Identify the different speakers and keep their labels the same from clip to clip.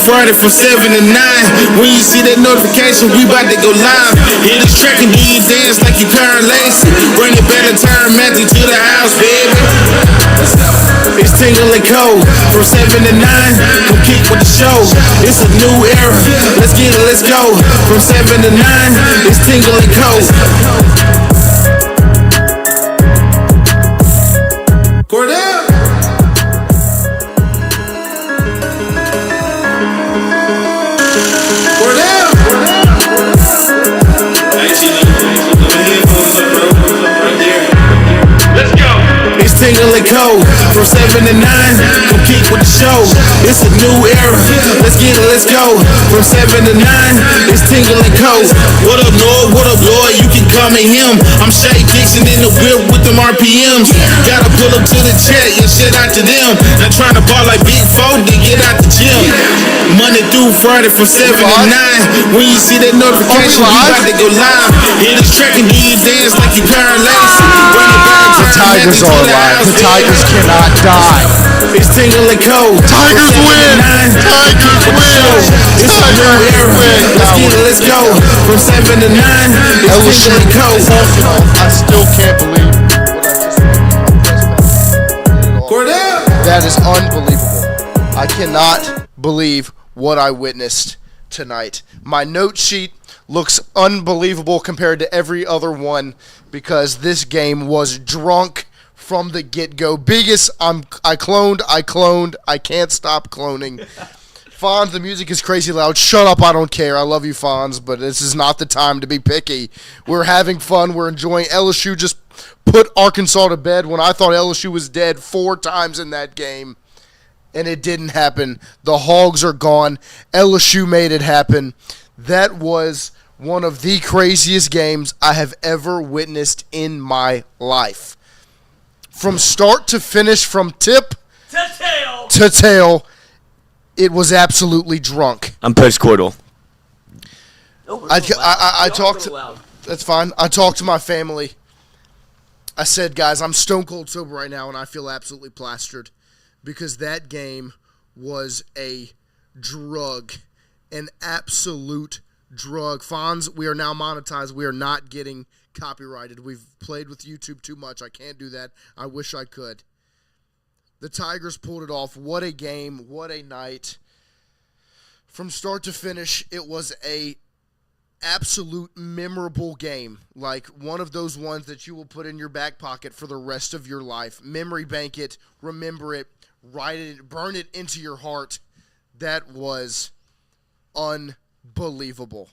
Speaker 1: Friday from 7 to 9. When you see that notification, we about to go live. Hit this track and do you dance like you Karen Lacey. Bring it back and turn Matthew to the house, baby. It's Tingle and Cole from 7 to 9. Come kick with the show. It's a new era. Let's get it, let's go. From 7 to 9. It's Tingle and Cole. Cordell. Tingle and Cole from 7 to 9. Come keep with the show. It's a new era. Let's get it, let's go. From 7 to 9. It's Tingle and Cole. What up, Lloyd? What up, Lloyd? You can call me him. I'm Shay Dixon in the whip with them RPMs. Gotta pull up to the chat and shit out to them. Not trying to ball like Big 4 to get out the gym. Monday through Friday from 7 to 9. When you see that notification, we about to go live. Hit this track and do you dance like you Karen Lacey. Bring it back.
Speaker 2: The Tigers are alive. The Tigers cannot die.
Speaker 1: It's Tingle and Cole.
Speaker 2: Tigers win. Tigers win.
Speaker 1: It's a new era. Let's get it, let's go. From 7 to 9. It's Tingle and Cole.
Speaker 2: I still can't believe what I just That is unbelievable. I cannot believe what I witnessed tonight. My note sheet looks unbelievable compared to every other one because this game was drunk from the get-go. Biggest, I cloned, I can't stop cloning. Fonz, the music is crazy loud. Shut up, I don't care. I love you, Fonz, but this is not the time to be picky. We're having fun. We're enjoying. LSU just put Arkansas to bed when I thought LSU was dead 4 times in that game, and it didn't happen. The Hogs are gone. LSU made it happen. That was one of the craziest games I have ever witnessed in my life. From start to finish, from tip to tail, it was absolutely drunk.
Speaker 3: I'm post-coital.
Speaker 2: I talked to, that's fine. I talked to my family. I said, guys, I'm stone cold sober right now, and I feel absolutely plastered because that game was a drug, an absolute drug. Fonz, we are now monetized. We are not getting copyrighted. We've played with YouTube too much. I can't do that. I wish I could. The Tigers pulled it off. What a game. What a night. From start to finish, it was a absolute memorable game. Like one of those ones that you will put in your back pocket for the rest of your life. Memory bank it. Remember it. Write it. Burn it into your heart. That was unbelievable.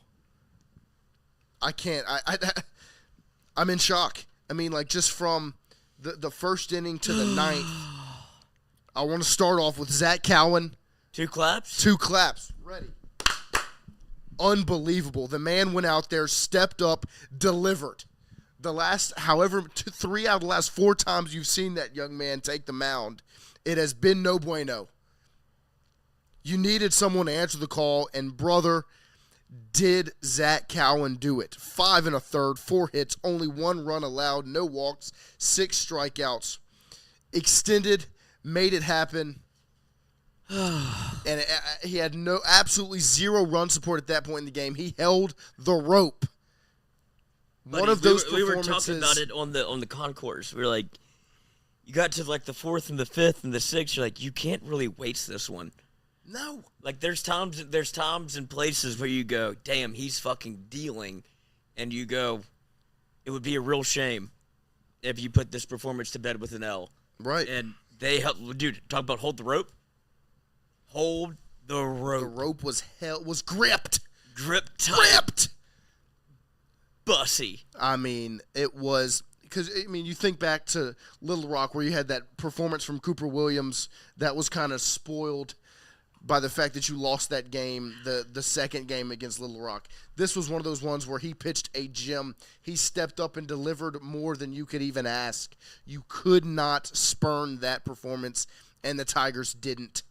Speaker 2: I can't. I'm in shock. I mean, like, just from the first inning to the ninth, I want to start off with Zach Cowan.
Speaker 3: 2 claps?
Speaker 2: 2 claps. Ready. Unbelievable. The man went out there, stepped up, delivered. The last, 3 out of the last 4 times you've seen that young man take the mound, it has been no bueno. You needed someone to answer the call, and brother, did Zach Cowan do it? 5 1/3, 4 hits, only 1 run allowed, no walks, 6 strikeouts. Extended, made it happen. And he had absolutely 0 run support at that point in the game. He held the rope.
Speaker 3: Buddy,
Speaker 2: one of those
Speaker 3: we were
Speaker 2: performances.
Speaker 3: talking about it on the concourse. We were like, you got to like the 4th and the 5th and the 6th. You're like, you can't really waste this one.
Speaker 2: No.
Speaker 3: Like there's times and places where you go, damn, he's fucking dealing, and you go, it would be a real shame if you put this performance to bed with an L.
Speaker 2: Right.
Speaker 3: And they helped, dude. Talk about hold the rope. Hold the rope.
Speaker 2: The rope was gripped.
Speaker 3: Gripped. Bussy.
Speaker 2: I mean, it was because you think back to Little Rock where you had that performance from Cooper Williams that was kind of spoiled by the fact that you lost that game, the second game against Little Rock. This was one of those ones where he pitched a gem. He stepped up and delivered more than you could even ask. You could not spurn that performance, and the Tigers didn't.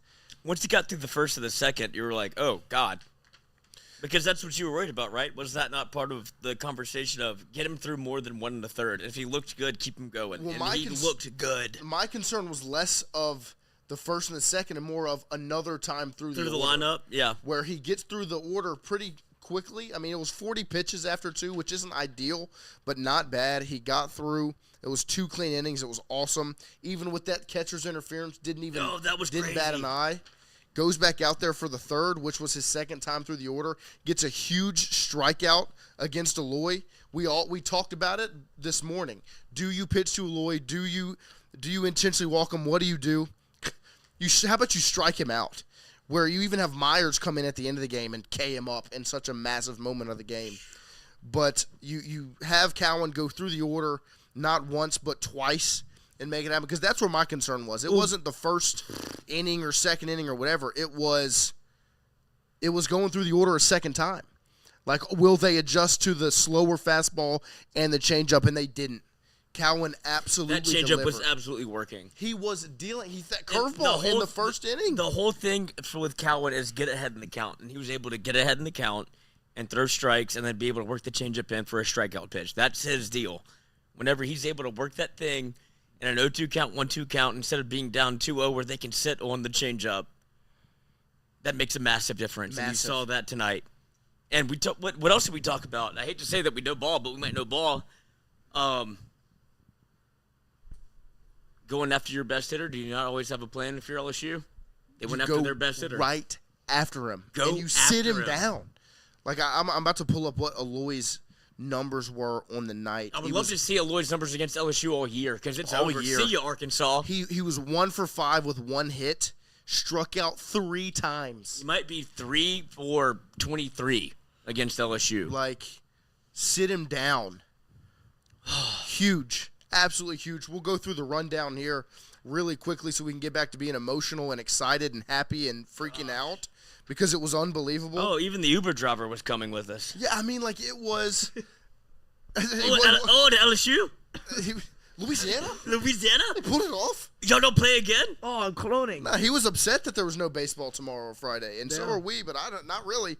Speaker 3: Once he got through the first and the second, you were like, oh, God. Because that's what you were worried about, right? Was that not part of the conversation of get him through more than 1 1/3? If he looked good, keep him going.
Speaker 2: Well,
Speaker 3: and he looked good.
Speaker 2: My concern was less of the first and the second, and more of another time through the order,
Speaker 3: lineup. Yeah,
Speaker 2: where he gets through the order pretty quickly. I mean, it was 40 pitches after 2, which isn't ideal, but not bad. He got through. It was 2 clean innings. It was awesome. Even with that catcher's interference, didn't bat an eye. Goes back out there for the third, which was his second time through the order. Gets a huge strikeout against Lloyd. We talked about it this morning. Do you pitch to Lloyd? Do you intentionally walk him? What do you do? How about you strike him out? Where you even have Myers come in at the end of the game and K him up in such a massive moment of the game. But you have Cowan go through the order not once but twice and make it happen, because that's where my concern was. It wasn't the first inning or second inning or whatever. It was going through the order a second time. Like, will they adjust to the slower fastball and the changeup? And they didn't. Cowan absolutely delivered.
Speaker 3: That changeup was absolutely working.
Speaker 2: He was dealing. That curveball in the first inning.
Speaker 3: The whole thing with Cowan is get ahead in the count, and he was able to get ahead in the count and throw strikes, and then be able to work the changeup in for a strikeout pitch. That's his deal. Whenever he's able to work that thing in an 0-2 count, 1-2 count, instead of being down 2-0 where they can sit on the changeup, that makes a massive difference. And you saw that tonight. And what else did we talk about? I hate to say that we know ball, but we might know ball. Going after your best hitter, do you not always have a plan if you're LSU? They went after their best hitter.
Speaker 2: Right after him. And you sit him down. Like, I'm about to pull up what Aloy's numbers were on the night.
Speaker 3: I would love to see Lloyd's numbers against LSU all year, because it's all over. See you, Arkansas.
Speaker 2: He was 1 for 5 with 1 hit, struck out 3 times.
Speaker 3: He might be 3 for 23 against LSU.
Speaker 2: Like, sit him down. Huge. Absolutely huge. We'll go through the rundown here really quickly so we can get back to being emotional and excited and happy and freaking out, because it was unbelievable.
Speaker 3: Oh, even the Uber driver was coming with us.
Speaker 2: Yeah, I mean, like, it was.
Speaker 3: To LSU?
Speaker 2: Louisiana?
Speaker 3: Louisiana?
Speaker 2: They pulled it off.
Speaker 3: Y'all don't play again?
Speaker 4: Oh, I'm cloning.
Speaker 2: Nah, he was upset that there was no baseball tomorrow or Friday, and so are we, but not really.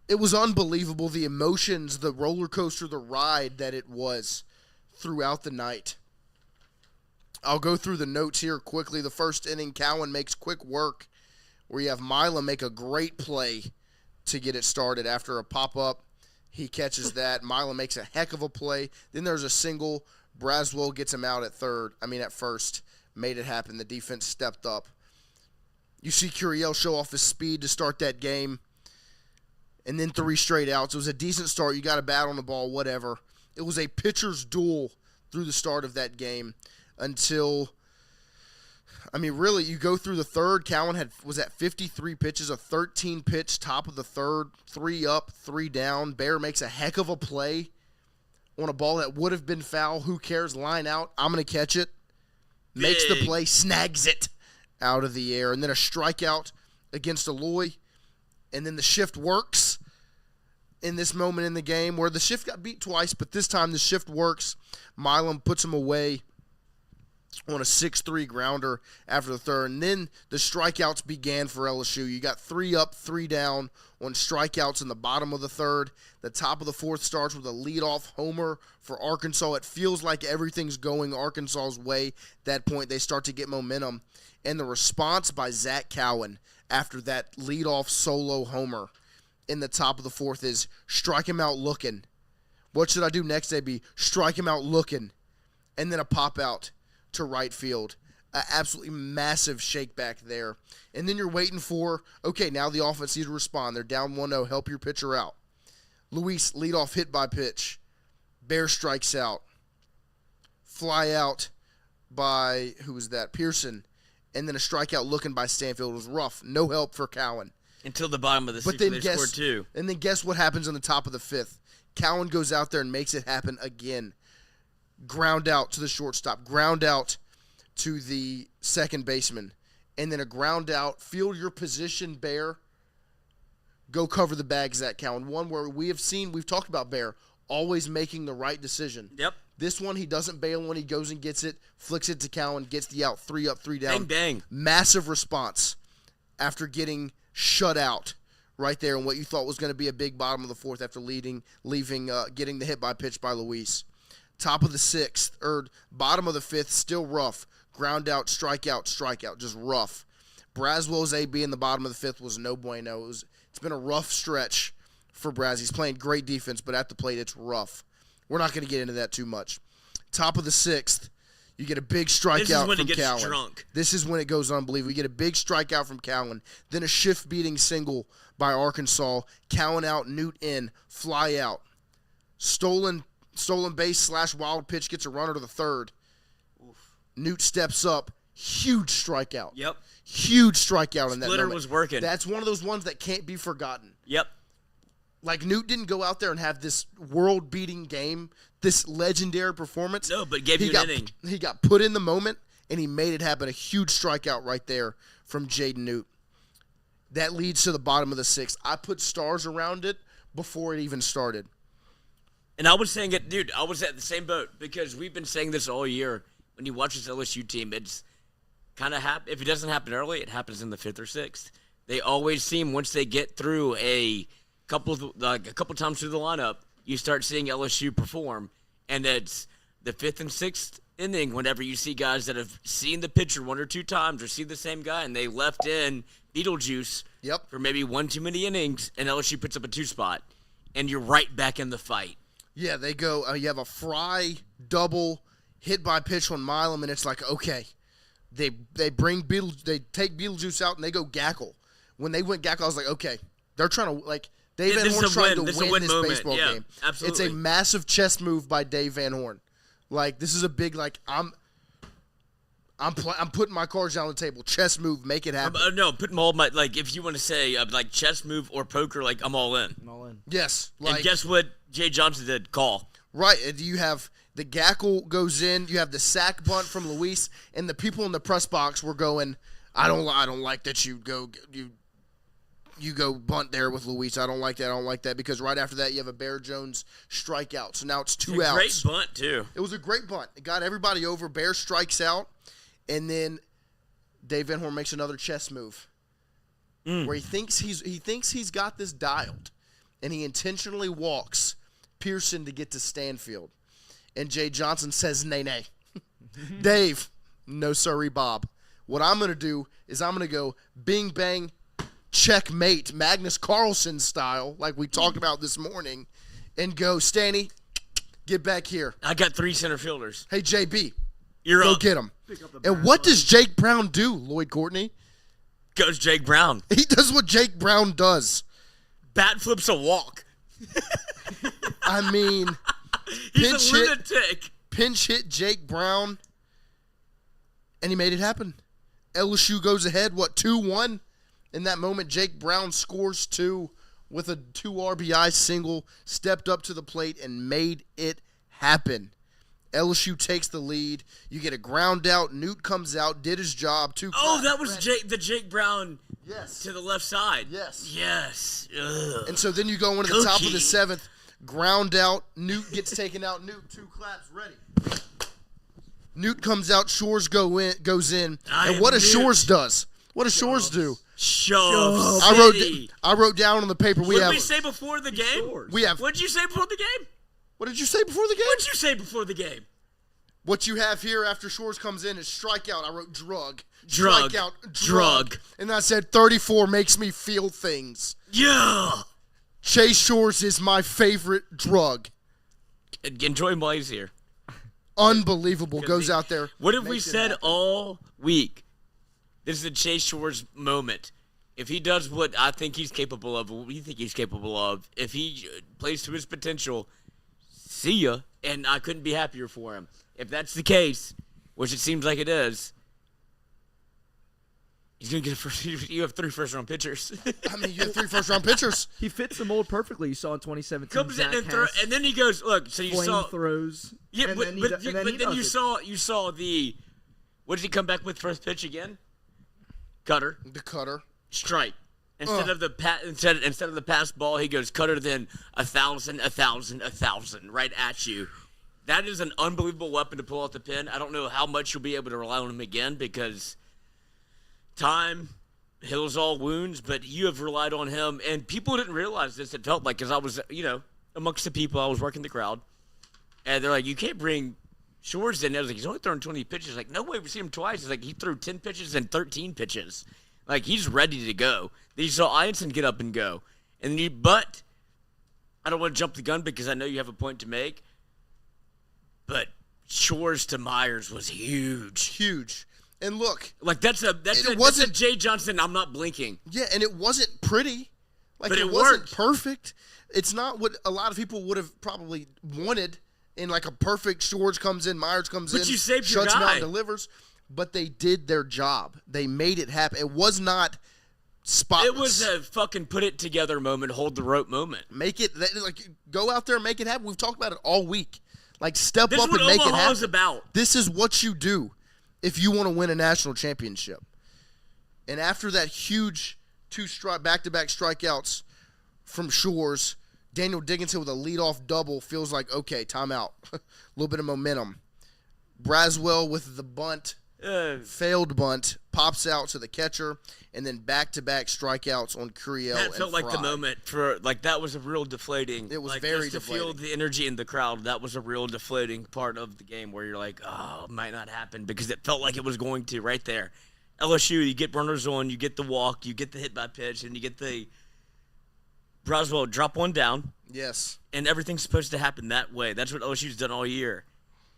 Speaker 2: It was unbelievable, the emotions, the roller coaster, the ride that it was throughout the night. I'll go through the notes here quickly. The first inning, Cowan makes quick work, where you have Mila make a great play to get it started after a pop-up. He catches that. Mila makes a heck of a play. Then there's a single. Braswell gets him out at first. Made it happen. The defense stepped up. You see Curiel show off his speed to start that game. And then 3 straight outs. It was a decent start. You got a bat on the ball, whatever. It was a pitcher's duel through the start of that game until, I mean, really, you go through the third. Cowan was at 53 pitches, a 13-pitch top of the third, 3 up, 3 down. Bear makes a heck of a play on a ball that would have been foul. Who cares? Line out. I'm going to catch it. Makes the play, snags it out of the air. And then a strikeout against Lloyd. And then the shift works in this moment in the game, where the shift got beat twice, but this time the shift works. Milam puts him away on a 6-3 grounder after the third. And then the strikeouts began for LSU. You got 3 up, 3 down on strikeouts in the bottom of the third. The top of the fourth starts with a leadoff homer for Arkansas. It feels like everything's going Arkansas's way. At that point, they start to get momentum. And the response by Zach Cowan after that leadoff solo homer in the top of the fourth is strike him out looking. What should I do next, AB? Strike him out looking. And then a pop out to right field. Absolutely massive shake back there. And then you're waiting for, okay, now the offense needs to respond. They're down 1-0. Help your pitcher out. Luis, leadoff hit by pitch. Bear strikes out. Fly out by, who was that? Pearson. And then a strikeout looking by Stanfield. It was rough. No help for Cowan.
Speaker 3: Until the bottom of the sixth, they scored 2.
Speaker 2: And then guess what happens in the top of the fifth? Cowan goes out there and makes it happen again. Ground out to the shortstop. Ground out to the second baseman. And then a ground out. Field your position, Bear. Go cover the bag, Zach Cowan. One where we've talked about Bear always making the right decision.
Speaker 3: Yep.
Speaker 2: This one, he doesn't bail when he goes and gets it, flicks it to Cowan, gets the out, 3 up, 3 down.
Speaker 3: Bang, bang.
Speaker 2: Massive response after getting shut out right there in what you thought was going to be a big bottom of the fourth after getting the hit by pitch by Luis. Top of the sixth, or bottom of the fifth, still rough. Ground out, strikeout, just rough. Braswell's AB in the bottom of the fifth was no bueno. It's been a rough stretch for Braz. He's playing great defense, but at the plate, it's rough. We're not going to get into that too much. Top of the sixth, you get a big strikeout from Cowan.
Speaker 3: Drunk.
Speaker 2: This is when it goes unbelievable. You get a big strikeout from Cowan, then a shift-beating single by Arkansas. Cowan out, Newt in, fly out. Stolen base / wild pitch gets a runner to the third. Oof. Newt steps up, huge strikeout.
Speaker 3: Yep.
Speaker 2: Huge strikeout in that moment.
Speaker 3: Splitter was working.
Speaker 2: That's one of those ones that can't be forgotten.
Speaker 3: Yep.
Speaker 2: Like, Newt didn't go out there and have this world-beating game, this legendary performance.
Speaker 3: No, but gave you an inning.
Speaker 2: He got put in the moment, and he made it happen. A huge strikeout right there from Jaden Newt. That leads to the bottom of the sixth. I put stars around it before it even started.
Speaker 3: And I was saying it, dude, I was at the same boat because we've been saying this all year. When you watch this LSU team, it's kind of if it doesn't happen early, it happens in the fifth or sixth. They always seem, once they get through a couple times through the lineup, you start seeing LSU perform. And it's the fifth and sixth inning whenever you see guys that have seen the pitcher one or two times or see the same guy and they left in Beetlejuice for maybe one too many innings, and LSU puts up a 2-spot, and you're right back in the fight.
Speaker 2: Yeah, they go, you have a fry, double, hit by pitch on Milam, and it's like, okay. They take Beetlejuice out, and they go Gackle. When they went Gackle, I was like, okay. They're trying to, like, Dave Van Horn's trying to win this baseball game.
Speaker 3: Absolutely.
Speaker 2: It's a massive chess move by Dave Van Horn. Like, this is a big, like, I'm putting my cards down on the table. Chess move, make it happen.
Speaker 3: No, putting all my, like, if you want to say, like, chess move or poker, like, I'm all in.
Speaker 4: I'm all in.
Speaker 2: Yes.
Speaker 3: And guess what Jay Johnson did? Call.
Speaker 2: Right. You have the Gackle goes in. You have the sack bunt from Luis, and the people in the press box were going, I don't like that you go bunt there with Luis. I don't like that because right after that you have a Bear Jones strikeout. So now it's 2 outs.
Speaker 3: Great bunt too.
Speaker 2: It was a great bunt. It got everybody over. Bear strikes out, and then Dave Van Horn makes another chess move where he thinks he's got this dialed, and he intentionally walks Pearson to get to Stanfield, and Jay Johnson says, "Nay." Dave, no sorry, Bob. What I'm gonna do is I'm gonna go bing bang. Checkmate, Magnus Carlsen style, like we talked about this morning, and go, Stanny, get back here.
Speaker 3: I got 3 center fielders.
Speaker 2: Hey, JB,
Speaker 3: You're
Speaker 2: go
Speaker 3: up.
Speaker 2: get him. And what does Jake Brown do, Lloyd Courtney?
Speaker 3: Goes Jake Brown.
Speaker 2: He does what Jake Brown does.
Speaker 3: Bat flips a walk.
Speaker 2: I mean,
Speaker 3: He's a lunatic.
Speaker 2: Pinch hit Jake Brown, and he made it happen. LSU goes ahead, 2-1? In that moment, Jake Brown scores 2 with a 2 RBI single, stepped up to the plate, and made it happen. LSU takes the lead. You get a ground out. Newt comes out, did his job.
Speaker 3: That was the Jake Brown to the left side.
Speaker 2: Yes.
Speaker 3: Ugh.
Speaker 2: And so then you go into the top of the 7th, ground out. Newt gets taken out. Newt, 2 claps, ready. Newt comes out. Shores goes in. And what does Shores does? What does Shores do?
Speaker 3: Shove.
Speaker 2: I wrote down on the paper.
Speaker 3: What did we say before the game? What did you say before the game?
Speaker 2: What did you say before the game?
Speaker 3: What did you say before the game?
Speaker 2: What you have here after Shores comes in is strikeout. I wrote drug.
Speaker 3: Drug.
Speaker 2: Strikeout. Drug. And I said 34 makes me feel things.
Speaker 3: Yeah.
Speaker 2: Chase Shores is my favorite drug.
Speaker 3: Enjoy him while he's here.
Speaker 2: Unbelievable. Goes out there.
Speaker 3: What have we said all week? This is a Chase Shores moment. If he does what I think he's capable of, what we think he's capable of, if he plays to his potential, see ya. And I couldn't be happier for him. If that's the case, which it seems like it is, he's going to get a first. You have 3 first-round pitchers.
Speaker 2: I mean, you have 3 first-round pitchers.
Speaker 4: He fits the mold perfectly. You saw in 2017.
Speaker 3: Comes in and then he goes, look, so you saw.
Speaker 4: throws.
Speaker 3: Yeah,
Speaker 4: and
Speaker 3: but then you
Speaker 4: it.
Speaker 3: saw the, what did he come back with first pitch again? Cutter.
Speaker 2: The cutter.
Speaker 3: Strike. Instead of the pass ball, he goes cutter, then 1,000, 1,000, 1,000 right at you. That is an unbelievable weapon to pull out the pen. I don't know how much you'll be able to rely on him again because time heals all wounds, but you have relied on him. And people didn't realize this, it felt like, because I was, amongst the people, I was working the crowd. And they're like, you can't bring Shores didn't. I was like, he's only thrown 20 pitches. Like, no way we've seen him twice. It's like he threw 10 pitches and 13 pitches. Like, he's ready to go. Then you saw Ianson get up and go. But I don't want to jump the gun because I know you have a point to make. But Shores to Myers was huge.
Speaker 2: Huge. And look.
Speaker 3: Like, that's a Jay Johnson, I'm not blinking.
Speaker 2: Yeah, and it wasn't pretty. Like,
Speaker 3: but it
Speaker 2: wasn't
Speaker 3: worked.
Speaker 2: perfect. It's not what a lot of people would have probably wanted in like a perfect Shores comes in, Myers comes in,
Speaker 3: you saved your
Speaker 2: shuts him
Speaker 3: guy.
Speaker 2: out and delivers. But they did their job. They made it happen. It was not spotless.
Speaker 3: It was a fucking put it together moment, hold the rope moment.
Speaker 2: Make it, like, go out there and make it happen. We've talked about it all week. Like, step
Speaker 3: This
Speaker 2: up
Speaker 3: is what
Speaker 2: and make it
Speaker 3: Omaha
Speaker 2: happen.
Speaker 3: is about.
Speaker 2: This is what you do if you want to win a national championship. And after that huge back-to-back strikeouts from Shores, Daniel Dickinson with a leadoff double feels like, okay, timeout. A little bit of momentum. Braswell with the bunt, failed bunt, pops out to the catcher, and then back-to-back strikeouts on Curiel and
Speaker 3: That felt like
Speaker 2: Fry.
Speaker 3: the moment for, like, that was a real deflating.
Speaker 2: It was
Speaker 3: like,
Speaker 2: very
Speaker 3: just to feel
Speaker 2: deflating.
Speaker 3: the energy in the crowd, that was a real deflating part of the game where you're like, oh, it might not happen because it felt like it was going to right there. LSU, you get runners on, you get the walk, you get the hit by pitch, and you get the Braswell drop one down.
Speaker 2: Yes.
Speaker 3: And everything's supposed to happen that way. That's what LSU's done all year.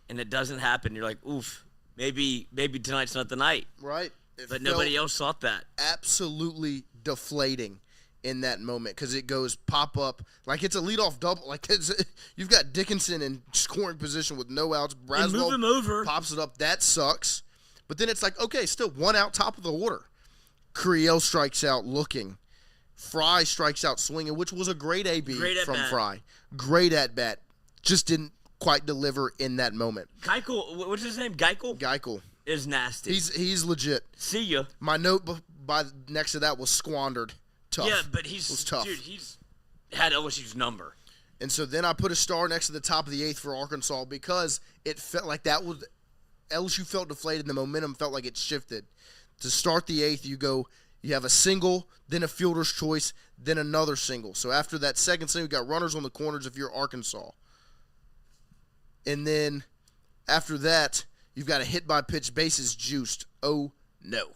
Speaker 3: And it doesn't happen. You're like, oof, maybe tonight's not the night.
Speaker 2: Right.
Speaker 3: But nobody else thought that.
Speaker 2: Absolutely deflating in that moment because it goes pop up like it's a leadoff double. Like you've got Dickinson in scoring position with no outs.
Speaker 3: And move him over.
Speaker 2: Pops it up. That sucks. But then it's like, okay, still one out, top of the order. Curiel strikes out looking. Fry strikes out swinging, which was a great AB from Fry. Great at bat. Just didn't quite deliver in that moment.
Speaker 3: Keuchel, what's his name? Keuchel is nasty.
Speaker 2: He's legit.
Speaker 3: See ya.
Speaker 2: My note by next to that was squandered. Tough.
Speaker 3: Yeah, but
Speaker 2: it was tough.
Speaker 3: Dude, he's had LSU's number.
Speaker 2: And so then I put a star next to the top of the eighth for Arkansas because it felt like that was LSU felt deflated and the momentum felt like it shifted. To start the eighth, you have a single, then a fielder's choice, then another single. So after that second single, you got runners on the corners if you're Arkansas. And then after that, you've got a hit by pitch, bases juiced. Oh, no.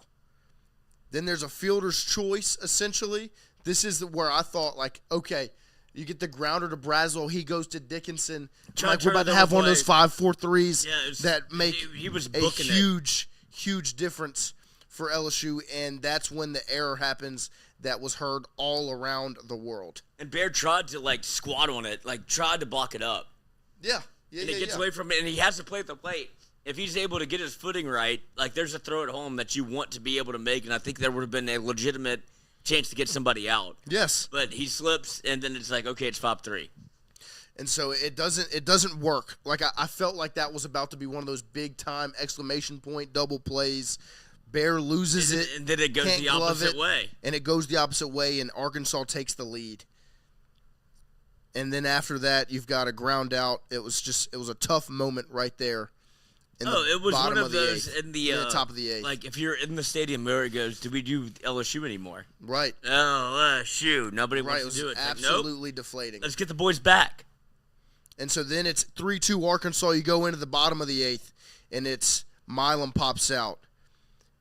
Speaker 2: Then there's a fielder's choice, essentially. This is where I thought, like, okay, you get the grounder to Braswell. He goes to Dickinson. Like, we're about to have one of those 5-4-3s that make a huge difference for LSU, and that's when the error happens that was heard all around the world.
Speaker 3: And Bear tried to, like, squat on it, like, tried to block it up.
Speaker 2: Yeah.
Speaker 3: And it gets away from it, and he has to play at the plate. If he's able to get his footing right, like, there's a throw at home that you want to be able to make, and I think there would have been a legitimate chance to get somebody out.
Speaker 2: Yes.
Speaker 3: But he slips, and then it's like, okay, it's 5-3.
Speaker 2: And so it doesn't work. Like, I felt like that was about to be one of those big-time exclamation point double plays. Bear loses it.
Speaker 3: And then it goes the opposite way.
Speaker 2: And it goes the opposite way, and Arkansas takes the lead. And then after that, you've got a ground out. It was a tough moment right there.
Speaker 3: It was one of those in the
Speaker 2: top of the eighth.
Speaker 3: Like, if you're in the stadium where it goes, do we do LSU anymore?
Speaker 2: Right.
Speaker 3: LSU. Nobody wants to do it.
Speaker 2: Absolutely
Speaker 3: like, nope.
Speaker 2: deflating.
Speaker 3: Let's get the boys back.
Speaker 2: And so then it's 3-2 Arkansas. You go into the bottom of the eighth, and it's Milam pops out.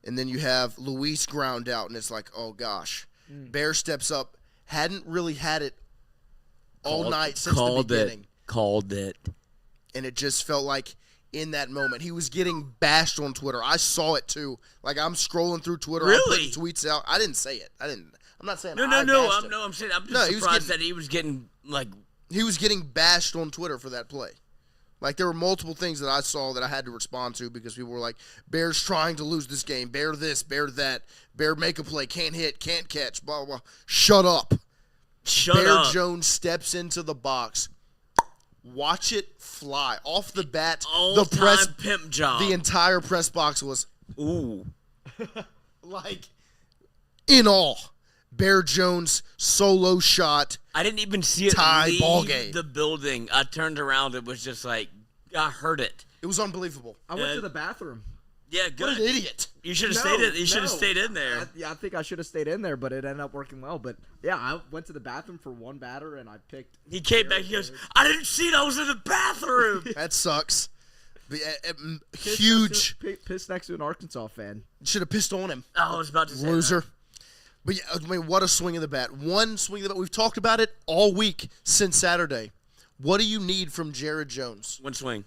Speaker 2: And then you have Luis ground out, and it's like, oh, gosh. Bear steps up. Hadn't really had it all night since the beginning.
Speaker 3: Called it.
Speaker 2: And it just felt like in that moment. He was getting bashed on Twitter. I saw it, too. Like, I'm scrolling through Twitter.
Speaker 3: Really?
Speaker 2: I'm putting tweets out. I didn't say it. I'm not saying
Speaker 3: No. I'm saying I'm just surprised that he was getting, like...
Speaker 2: He was getting bashed on Twitter for that play. Like, there were multiple things that I saw that I had to respond to because people were like, Bear's trying to lose this game. Bear this, Bear that. Bear make a play, can't hit, can't catch, blah, blah, blah. Shut up. Bear Jones steps into the box. Watch it fly. Off the bat, the press
Speaker 3: pimp job.
Speaker 2: The entire press box was,
Speaker 3: ooh.
Speaker 2: like, in awe. Bear Jones solo shot.
Speaker 3: I didn't even see it leave
Speaker 2: ball game.
Speaker 3: The building. I turned around. It was just like, I heard it.
Speaker 2: It was unbelievable.
Speaker 4: I went to the bathroom.
Speaker 3: Yeah, good.
Speaker 2: What an idiot.
Speaker 3: You should have stayed in. You should have stayed in there.
Speaker 4: I think I should have stayed in there, but it ended up working well. But yeah, I went to the bathroom for one batter, and I picked.
Speaker 3: He came back. He goes, "I didn't see it. I was in the bathroom."
Speaker 2: That sucks. Huge.
Speaker 4: Pissed next to an Arkansas fan.
Speaker 2: Should have pissed on him.
Speaker 3: Oh, I was about to say
Speaker 2: Loser.
Speaker 3: that.
Speaker 2: But yeah, I mean, what a swing of the bat. One swing of the bat. We've talked about it all week since Saturday. What do you need from Jared Jones?
Speaker 3: One swing.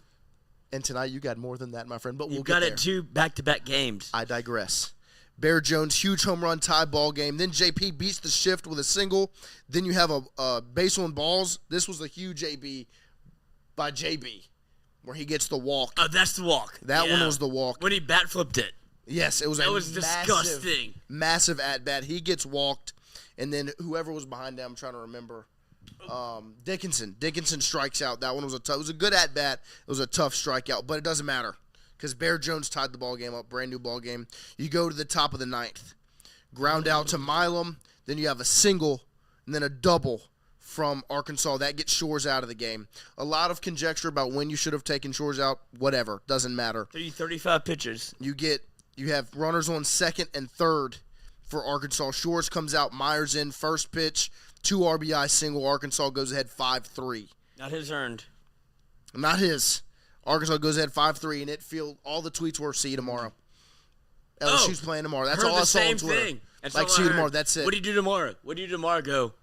Speaker 2: And tonight you got more than that, my friend. But we'll
Speaker 3: You
Speaker 2: get
Speaker 3: got
Speaker 2: there.
Speaker 3: it 2 back-to-back games.
Speaker 2: I digress. Bear Jones, huge home run tie ball game. Then JP beats the shift with a single. Then you have a base on balls. This was a huge AB by JB where he gets the walk.
Speaker 3: Oh, that's the walk.
Speaker 2: That one was the walk.
Speaker 3: When he bat flipped it.
Speaker 2: Yes, it was
Speaker 3: That was disgusting.
Speaker 2: Massive at-bat. He gets walked, and then whoever was behind him, I'm trying to remember. Dickinson. Dickinson strikes out. That one was it was a good at-bat. It was a tough strikeout, but it doesn't matter because Bear Jones tied the ball game up. Brand new ball game. You go to the top of the ninth. Ground out to Milam. Then you have a single, and then a double from Arkansas. That gets Shores out of the game. A lot of conjecture about when you should have taken Shores out. Whatever. Doesn't matter.
Speaker 3: 35 pitches.
Speaker 2: You have runners on second and third for Arkansas. Shores comes out. Myers in. First pitch. 2 RBI single. Arkansas goes ahead 5-3.
Speaker 3: Not his earned.
Speaker 2: Not his. Arkansas goes ahead 5-3, and all the tweets were see you tomorrow. LSU's playing tomorrow. That's all I saw on Twitter.
Speaker 3: Thing. That's
Speaker 2: like, see you tomorrow. That's it.
Speaker 3: What do you do tomorrow? Go.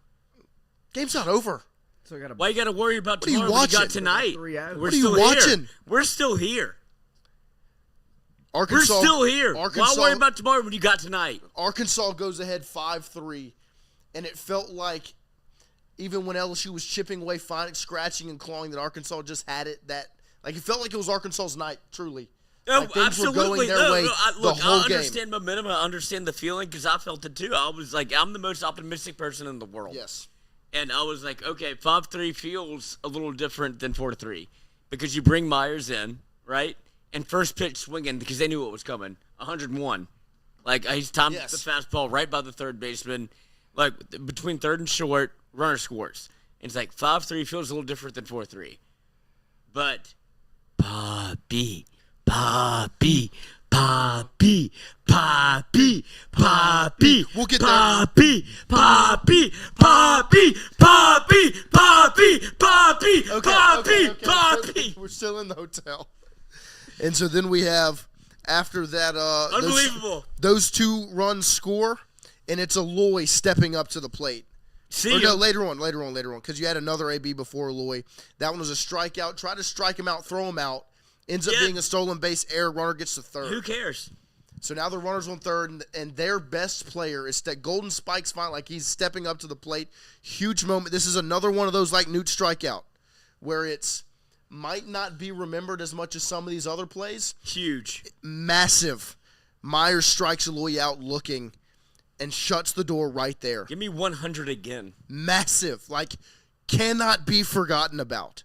Speaker 2: Game's not over.
Speaker 4: So I got
Speaker 3: Why you got to worry about
Speaker 2: What are you
Speaker 3: tomorrow when you got
Speaker 2: watching?
Speaker 3: tonight?
Speaker 2: What are you watching?
Speaker 3: We're still here.
Speaker 2: Arkansas,
Speaker 3: We're still here.
Speaker 2: Arkansas,
Speaker 3: Why worry about tomorrow when you got tonight?
Speaker 2: Arkansas goes ahead 5-3, and it felt like even when LSU was chipping away, finding, scratching, and clawing, that Arkansas just had it. It felt like it was Arkansas's night, truly.
Speaker 3: No,
Speaker 2: like things
Speaker 3: absolutely.
Speaker 2: were going their way the whole
Speaker 3: I
Speaker 2: game.
Speaker 3: understand momentum. I understand the feeling because I felt it too. I was like, I'm the most optimistic person in the world.
Speaker 2: Yes.
Speaker 3: And I was like, okay, 5-3 feels a little different than 4-3 because you bring Myers in, right? And first pitch swinging because they knew what was coming. 101. Like, he's timed the fastball right by the third baseman. Like, between third and short, runner scores. And it's like 5-3 feels a little different than 4-3. But, Poppy.
Speaker 2: We'll get there. Okay. We're still in the hotel. And so then we have, after that,
Speaker 3: Unbelievable.
Speaker 2: Those 2 runs score, and it's a Lloyd stepping up to the plate. Later on, because you had another AB before Lloyd. That one was a strikeout. Try to strike him out, throw him out. Ends up being a stolen base error. Runner gets to third.
Speaker 3: Who cares?
Speaker 2: So now the runner's on third, and their best player is that Golden Spike's fine, like he's stepping up to the plate. Huge moment. This is another one of those like Newt strikeout, where it's might not be remembered as much as some of these other plays.
Speaker 3: Huge.
Speaker 2: Massive. Myers strikes Lloyd out looking and shuts the door right there.
Speaker 3: Give me 100 again.
Speaker 2: Massive. Like, cannot be forgotten about.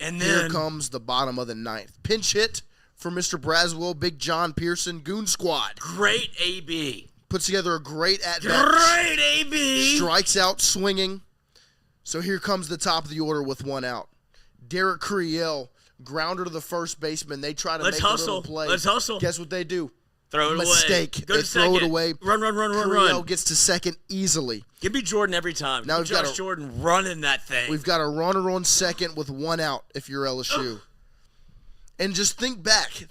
Speaker 3: And then
Speaker 2: Here comes the bottom of the ninth. Pinch hit for Mr. Braswell, Big John Pearson, Goon Squad.
Speaker 3: Great AB.
Speaker 2: Puts together a great at-bat.
Speaker 3: Great AB.
Speaker 2: Strikes out swinging. So here comes the top of the order with 1 out. Derek Curiel, grounder to the first baseman. They try to make a little play.
Speaker 3: Let's hustle.
Speaker 2: Guess what they do?
Speaker 3: Throw it
Speaker 2: Mistake.
Speaker 3: away. Go
Speaker 2: They
Speaker 3: to
Speaker 2: throw
Speaker 3: second.
Speaker 2: it away.
Speaker 3: Run.
Speaker 2: Curiel gets to second easily.
Speaker 3: Give me Jordan every time.
Speaker 2: Now we've got
Speaker 3: Josh Jordan running that thing.
Speaker 2: We've got a runner on second with 1 out if you're LSU. And just think back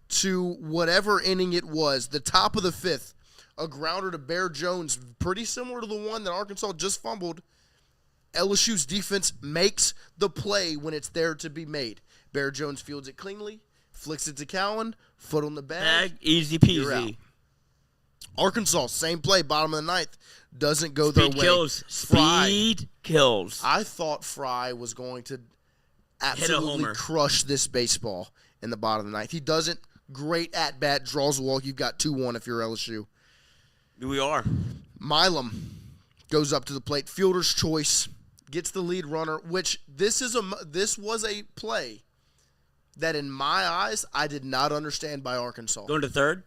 Speaker 2: to whatever inning it was, the top of the 5th, a grounder to Bear Jones, pretty similar to the one that Arkansas just fumbled. LSU's defense makes the play when it's there to be made. Bear Jones fields it cleanly, flicks it to Cowan, foot on the bag.
Speaker 3: Easy
Speaker 2: You're out.
Speaker 3: peasy.
Speaker 2: Arkansas, same play, bottom of the 9th, doesn't go their way.
Speaker 3: Kills. Speed kills.
Speaker 2: I thought Fry was going to
Speaker 3: Hit a
Speaker 2: absolutely
Speaker 3: homer.
Speaker 2: crush this baseball in the bottom of the 9th. He doesn't. Great at-bat, draws a walk. You've got 2-1 if you're LSU.
Speaker 3: We are.
Speaker 2: Milam goes up to the plate. Fielder's choice. Gets the lead runner, which this was a play that in my eyes I did not understand by Arkansas.
Speaker 3: Going to third?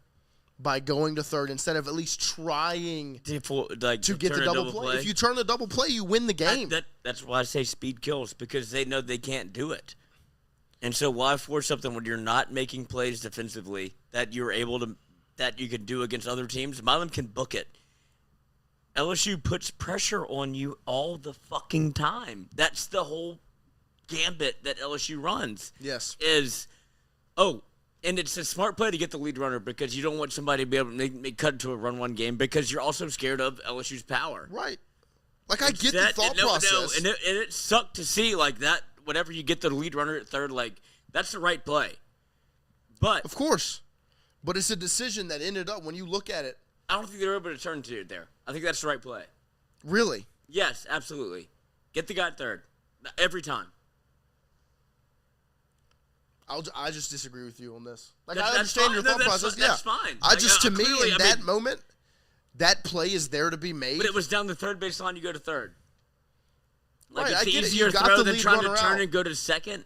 Speaker 2: By going to third instead of at least trying to get the double play. If you turn the double play, you win the game.
Speaker 3: That's why I say speed kills, because they know they can't do it. And so why force something when you're not making plays defensively that you're able to that you can do against other teams? Milam can book it. LSU puts pressure on you all the fucking time. That's the whole gambit that LSU runs.
Speaker 2: Yes.
Speaker 3: And it's a smart play to get the lead runner because you don't want somebody to be able to make cut to a run-one game because you're also scared of LSU's power.
Speaker 2: Right. Like, I get the thought process.
Speaker 3: And it sucked to see, like, that whenever you get the lead runner at third, like, that's the right play. But
Speaker 2: of course. But it's a decision that ended up, when you look at it.
Speaker 3: I don't think they were able to turn to it there. I think that's the right play.
Speaker 2: Really?
Speaker 3: Yes, absolutely. Get the guy at third. Every time.
Speaker 2: I just disagree with you on this. Like,
Speaker 3: That's
Speaker 2: I understand your
Speaker 3: fine.
Speaker 2: thought
Speaker 3: No,
Speaker 2: process.
Speaker 3: that's fine.
Speaker 2: To me,
Speaker 3: clearly,
Speaker 2: in that moment, that play is there to be made.
Speaker 3: But it was down the third baseline, you go to third. Like,
Speaker 2: Right,
Speaker 3: it's
Speaker 2: I get it.
Speaker 3: easier
Speaker 2: You got
Speaker 3: throw
Speaker 2: the
Speaker 3: than
Speaker 2: lead
Speaker 3: trying to
Speaker 2: runner
Speaker 3: turn
Speaker 2: out.
Speaker 3: and go to second.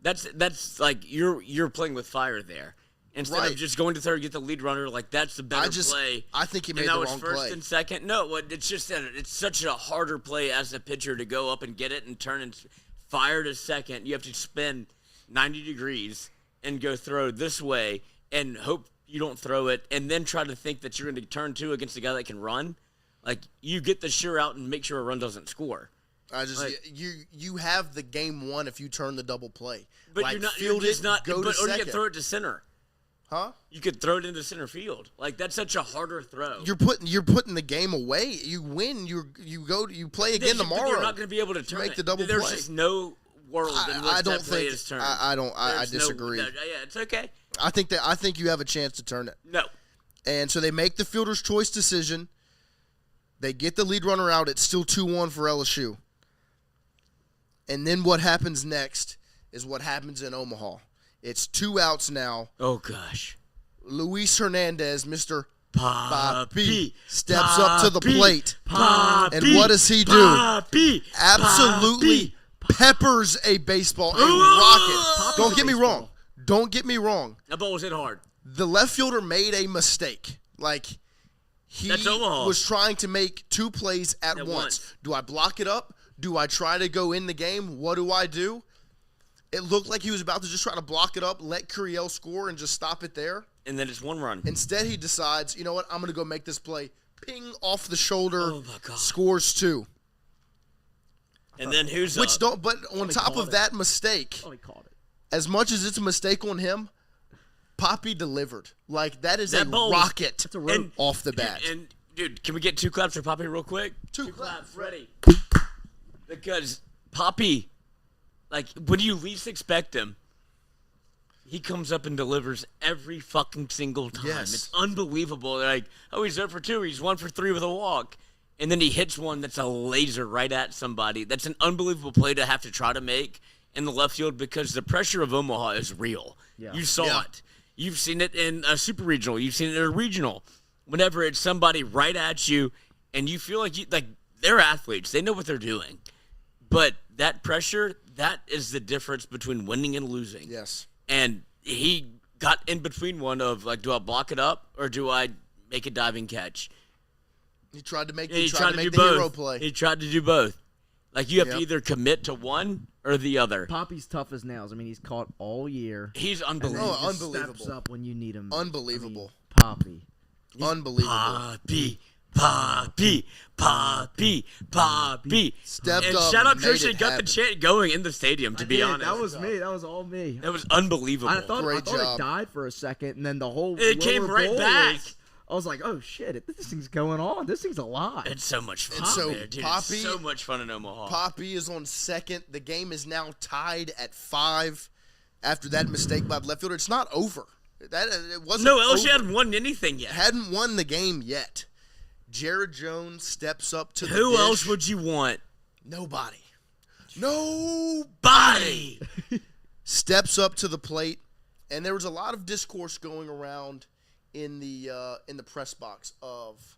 Speaker 3: That's like you're playing with fire there. Instead
Speaker 2: Right.
Speaker 3: of just going to third, get the lead runner, like that's the better play.
Speaker 2: I think he made
Speaker 3: and that
Speaker 2: the
Speaker 3: was
Speaker 2: wrong
Speaker 3: first
Speaker 2: play.
Speaker 3: and second. No, it's just that it's such a harder play as a pitcher to go up and get it and turn and fire to second. You have to spin 90 degrees and go throw this way and hope you don't throw it and then try to think that you're going to turn two against a guy that can run. Like, you get the sure out and make sure a run doesn't score.
Speaker 2: You have the game won if you turn the double play.
Speaker 3: But
Speaker 2: like,
Speaker 3: you're just not.
Speaker 2: go to
Speaker 3: Or you
Speaker 2: second.
Speaker 3: could throw it to center.
Speaker 2: Huh?
Speaker 3: You could throw it into center field. Like, that's such a harder throw.
Speaker 2: You're putting the game away. You win. You play again tomorrow.
Speaker 3: But you're not going to be able to turn
Speaker 2: make
Speaker 3: it.
Speaker 2: the double
Speaker 3: There's
Speaker 2: play.
Speaker 3: just no world in which that play is turned.
Speaker 2: I disagree.
Speaker 3: Yeah, it's okay.
Speaker 2: I think you have a chance to turn it.
Speaker 3: No.
Speaker 2: And so they make the fielder's choice decision. They get the lead runner out. It's still 2-1 for LSU. And then what happens next is what happens in Omaha. It's 2 outs now.
Speaker 3: Oh, gosh.
Speaker 2: Luis Hernandez, Mr.
Speaker 3: Papi,
Speaker 2: steps up to the plate.
Speaker 3: Papi,
Speaker 2: and what does he do?
Speaker 3: Papi,
Speaker 2: Absolutely peppers a baseball, a rocket. Don't get me wrong. Don't get me wrong.
Speaker 3: That ball was hit hard.
Speaker 2: The left fielder made a mistake. Like, he
Speaker 3: That's Omaha.
Speaker 2: was trying to make 2 plays at once. Do I block it up? Do I try to go in the game? What do I do? It looked like he was about to just try to block it up, let Curiel score, and just stop it there.
Speaker 3: And then it's 1 run.
Speaker 2: Instead, he decides, you know what, I'm going to go make this play. Ping off the shoulder,
Speaker 3: Oh, my God.
Speaker 2: scores 2.
Speaker 3: And then who's
Speaker 2: Which
Speaker 3: up?
Speaker 2: don't, but on top
Speaker 4: caught
Speaker 2: of
Speaker 4: it.
Speaker 2: that mistake,
Speaker 4: Oh, he caught it.
Speaker 2: as much as it's a mistake on him, Papi delivered. Like, that is
Speaker 3: That
Speaker 2: a
Speaker 3: ball-
Speaker 2: rocket
Speaker 4: a rope.
Speaker 3: And-
Speaker 2: off the bat.
Speaker 3: Dude, can we get 2 claps for Poppy real quick?
Speaker 2: 2 claps.
Speaker 3: Ready. Because Poppy, like, when you least expect him, he comes up and delivers every fucking single time.
Speaker 2: Yes.
Speaker 3: It's unbelievable. They're like, oh, he's 0 for 2. He's 1 for 3 with a walk. And then he hits one that's a laser right at somebody. That's an unbelievable play to have to try to make in the left field because the pressure of Omaha is real.
Speaker 4: Yeah.
Speaker 3: You saw
Speaker 2: Yeah.
Speaker 3: it. You've seen it in a super regional. You've seen it in a regional. Whenever it's somebody right at you and you feel like they're athletes. They know what they're doing. But that pressure, that is the difference between winning and losing.
Speaker 2: Yes.
Speaker 3: And he got in between one of, like, do I block it up or do I make a diving catch?
Speaker 2: He tried to make,
Speaker 3: And
Speaker 2: he tried to make
Speaker 3: do
Speaker 2: the
Speaker 3: both.
Speaker 2: hero play.
Speaker 3: He tried to do both. Like, you have to
Speaker 2: Yep.
Speaker 3: either commit to one or the other.
Speaker 4: Poppy's tough as nails. I mean, he's caught all year.
Speaker 3: He's
Speaker 4: And then
Speaker 3: unbelievable.
Speaker 4: he just
Speaker 2: unbelievable.
Speaker 4: steps up when you need him.
Speaker 2: Unbelievable.
Speaker 4: Poppy.
Speaker 2: Unbelievable.
Speaker 3: Poppy, Poppy, Poppy.
Speaker 2: Stepped
Speaker 3: And
Speaker 2: up
Speaker 3: shout out
Speaker 2: and made
Speaker 3: Christian,
Speaker 2: it
Speaker 3: got the
Speaker 2: happen.
Speaker 3: chant going in the stadium, to be honest.
Speaker 4: That was me. That was all me.
Speaker 3: That was unbelievable.
Speaker 4: I thought
Speaker 2: Great job.
Speaker 4: it died for a second, and then the whole
Speaker 3: It came
Speaker 4: lower
Speaker 3: right
Speaker 4: bowl
Speaker 3: back.
Speaker 4: I was like, oh shit, this thing's going on. This thing's alive.
Speaker 3: It's so much fun.
Speaker 2: And so
Speaker 3: there, dude.
Speaker 2: Poppy-
Speaker 3: It's so much fun in Omaha.
Speaker 2: Papi is on second. The game is now tied at 5 after that mistake by the left fielder. It's not over. It wasn't
Speaker 3: No, LSU
Speaker 2: over.
Speaker 3: hadn't won anything yet.
Speaker 2: Hadn't won the game yet. Jared Jones steps up to the
Speaker 3: Who
Speaker 2: dish.
Speaker 3: else would you want?
Speaker 2: Nobody. Nobody
Speaker 3: Body.
Speaker 2: steps up to the plate, and there was a lot of discourse going around in the press box of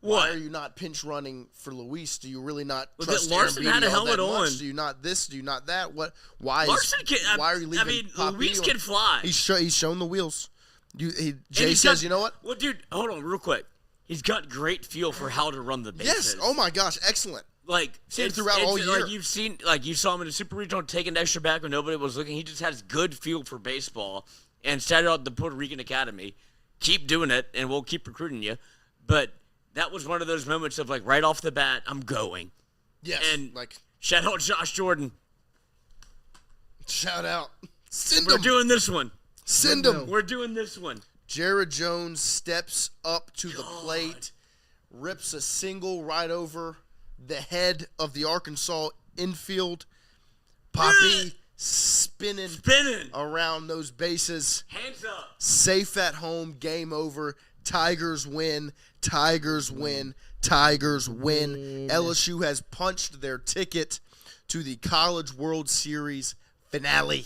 Speaker 2: why are
Speaker 3: What?
Speaker 2: you not pinch running for Luis? Do you really not
Speaker 3: Well,
Speaker 2: trust
Speaker 3: Larson
Speaker 2: Aaron
Speaker 3: had a
Speaker 2: Beatty all that
Speaker 3: helmet
Speaker 2: much?
Speaker 3: on.
Speaker 2: Do you not this? Do you not that? What? Why?
Speaker 3: Larson can.
Speaker 2: Why are you leaving?
Speaker 3: I mean,
Speaker 2: Papi
Speaker 3: Luis
Speaker 2: on?
Speaker 3: can fly.
Speaker 2: He's shown the wheels.
Speaker 3: And
Speaker 2: Jay
Speaker 3: he's
Speaker 2: says,
Speaker 3: got-
Speaker 2: you know what?
Speaker 3: Well, dude, hold on, real quick. He's got great feel for how to run the bases.
Speaker 2: Yes. Oh my gosh, excellent.
Speaker 3: Like,
Speaker 2: Seen it
Speaker 3: it's-
Speaker 2: throughout all
Speaker 3: it's
Speaker 2: year.
Speaker 3: Like you saw him in a super regional take an extra back when nobody was looking. He just has good feel for baseball and started out the Puerto Rican Academy. Keep doing it, and we'll keep recruiting you. But that was one of those moments of, like, right off the bat, I'm going.
Speaker 2: Yes.
Speaker 3: And
Speaker 2: like
Speaker 3: Shout out Josh Jordan.
Speaker 2: Shout out. Send
Speaker 3: We're
Speaker 2: him.
Speaker 3: doing this one.
Speaker 2: Send him.
Speaker 3: We're doing this one.
Speaker 2: Jared Jones steps up to the plate, rips a single right over the head of the Arkansas infield. Poppy spinning around those bases.
Speaker 3: Hands up.
Speaker 2: Safe at home, game over. Tigers win. Tigers win. Tigers win. LSU has punched their ticket to the College World Series finale.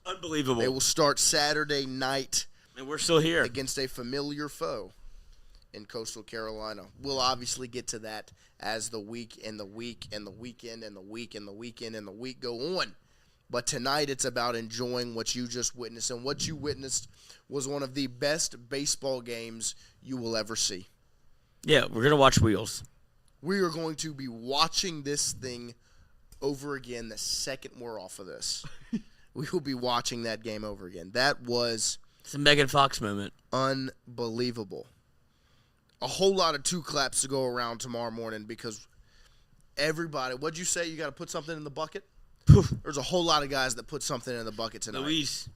Speaker 3: Unbelievable.
Speaker 2: They will start Saturday night.
Speaker 3: And we're still here.
Speaker 2: Against a familiar foe in Coastal Carolina. We'll obviously get to that as the week and the week and the weekend and the week and the weekend and the week go on. But tonight it's about enjoying what you just witnessed. And what you witnessed was one of the best baseball games you will ever see.
Speaker 3: Yeah, we're going to watch Wheels.
Speaker 2: We are going to be watching this thing over again the second we're off of this. We will be watching that game over again. That was...
Speaker 3: It's a Megan Fox moment.
Speaker 2: Unbelievable. A whole lot of 2 claps to go around tomorrow morning because everybody, what'd you say? You got to put something in the bucket? There's a whole lot of guys that put something in the bucket tonight.
Speaker 3: Luis.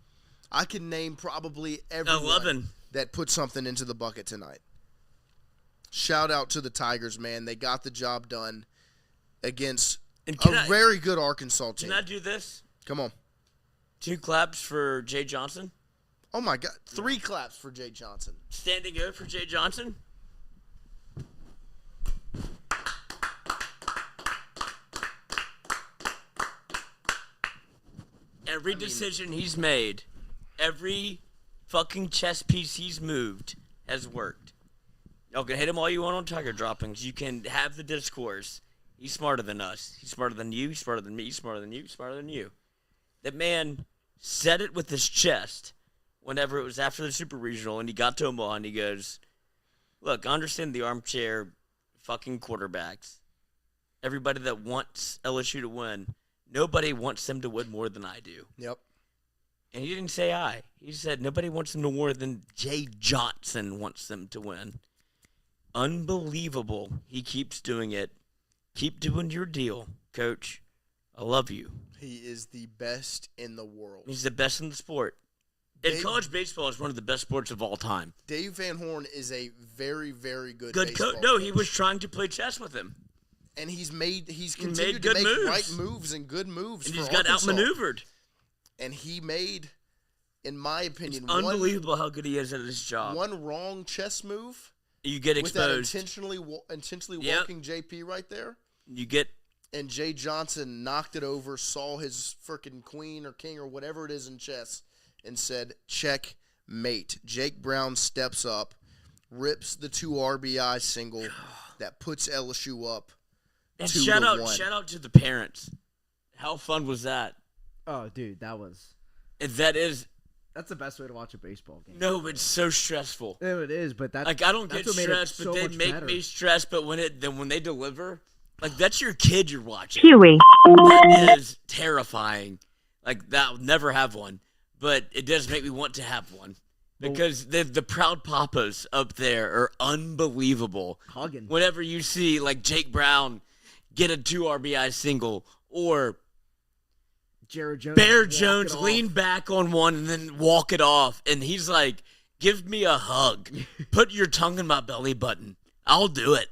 Speaker 2: I can name probably everyone
Speaker 3: 11.
Speaker 2: that put something into the bucket tonight. Shout out to the Tigers, man. They got the job done against very good Arkansas team.
Speaker 3: Can I do this?
Speaker 2: Come on.
Speaker 3: 2 claps for Jay Johnson.
Speaker 2: Oh, my God. 3 claps for Jay Johnson.
Speaker 3: Standing O for Jay Johnson. Every decision he's made, every fucking chess piece he's moved has worked. Y'all can hit him all you want on Tiger droppings. You can have the discourse. He's smarter than us. He's smarter than you. He's smarter than me. He's smarter than you. He's smarter than you. That man said it with his chest whenever it was after the Super Regional, and he got to Omaha, and he goes, look, I understand the armchair fucking quarterbacks. Everybody that wants LSU to win, nobody wants them to win more than I do.
Speaker 2: Yep.
Speaker 3: And he didn't say I. He said nobody wants them to more than Jay Johnson wants them to win. Unbelievable. He keeps doing it. Keep doing your deal, Coach. I love you.
Speaker 2: He is the best in the world.
Speaker 3: He's the best in the sport. And college baseball is one of the best sports of all time.
Speaker 2: Dave Van Horn is a very, very good
Speaker 3: baseball coach. No, he was trying to play chess with him.
Speaker 2: And he's continued to make right moves and good moves.
Speaker 3: And he's got outmaneuvered.
Speaker 2: And he made, in my opinion,
Speaker 3: it's unbelievable how good he is at his job.
Speaker 2: One wrong chess move.
Speaker 3: You get exposed.
Speaker 2: With that intentionally walking JP right there.
Speaker 3: You get.
Speaker 2: And Jay Johnson knocked it over, saw his freaking queen or king or whatever it is in chess, and said, checkmate. Jake Brown steps up, rips the 2 RBI single that puts LSU up.
Speaker 3: And shout out to the parents. How fun was that?
Speaker 4: Oh, dude, that was.
Speaker 3: That's
Speaker 4: the best way to watch a baseball game.
Speaker 3: No, it's so stressful.
Speaker 4: No, it is, but
Speaker 3: I don't get stressed, but they make me stressed. But when they deliver, that's your kid you're watching.
Speaker 5: Huey.
Speaker 3: That is terrifying. That will never have one, but it does make me want to have one because the proud papas up there are unbelievable.
Speaker 4: Hugging.
Speaker 3: Whenever you see Jake Brown get a 2 RBI single or Bear Jones lean back on one and then walk it off. And he's like, give me a hug. Put your tongue in my belly button. I'll do it.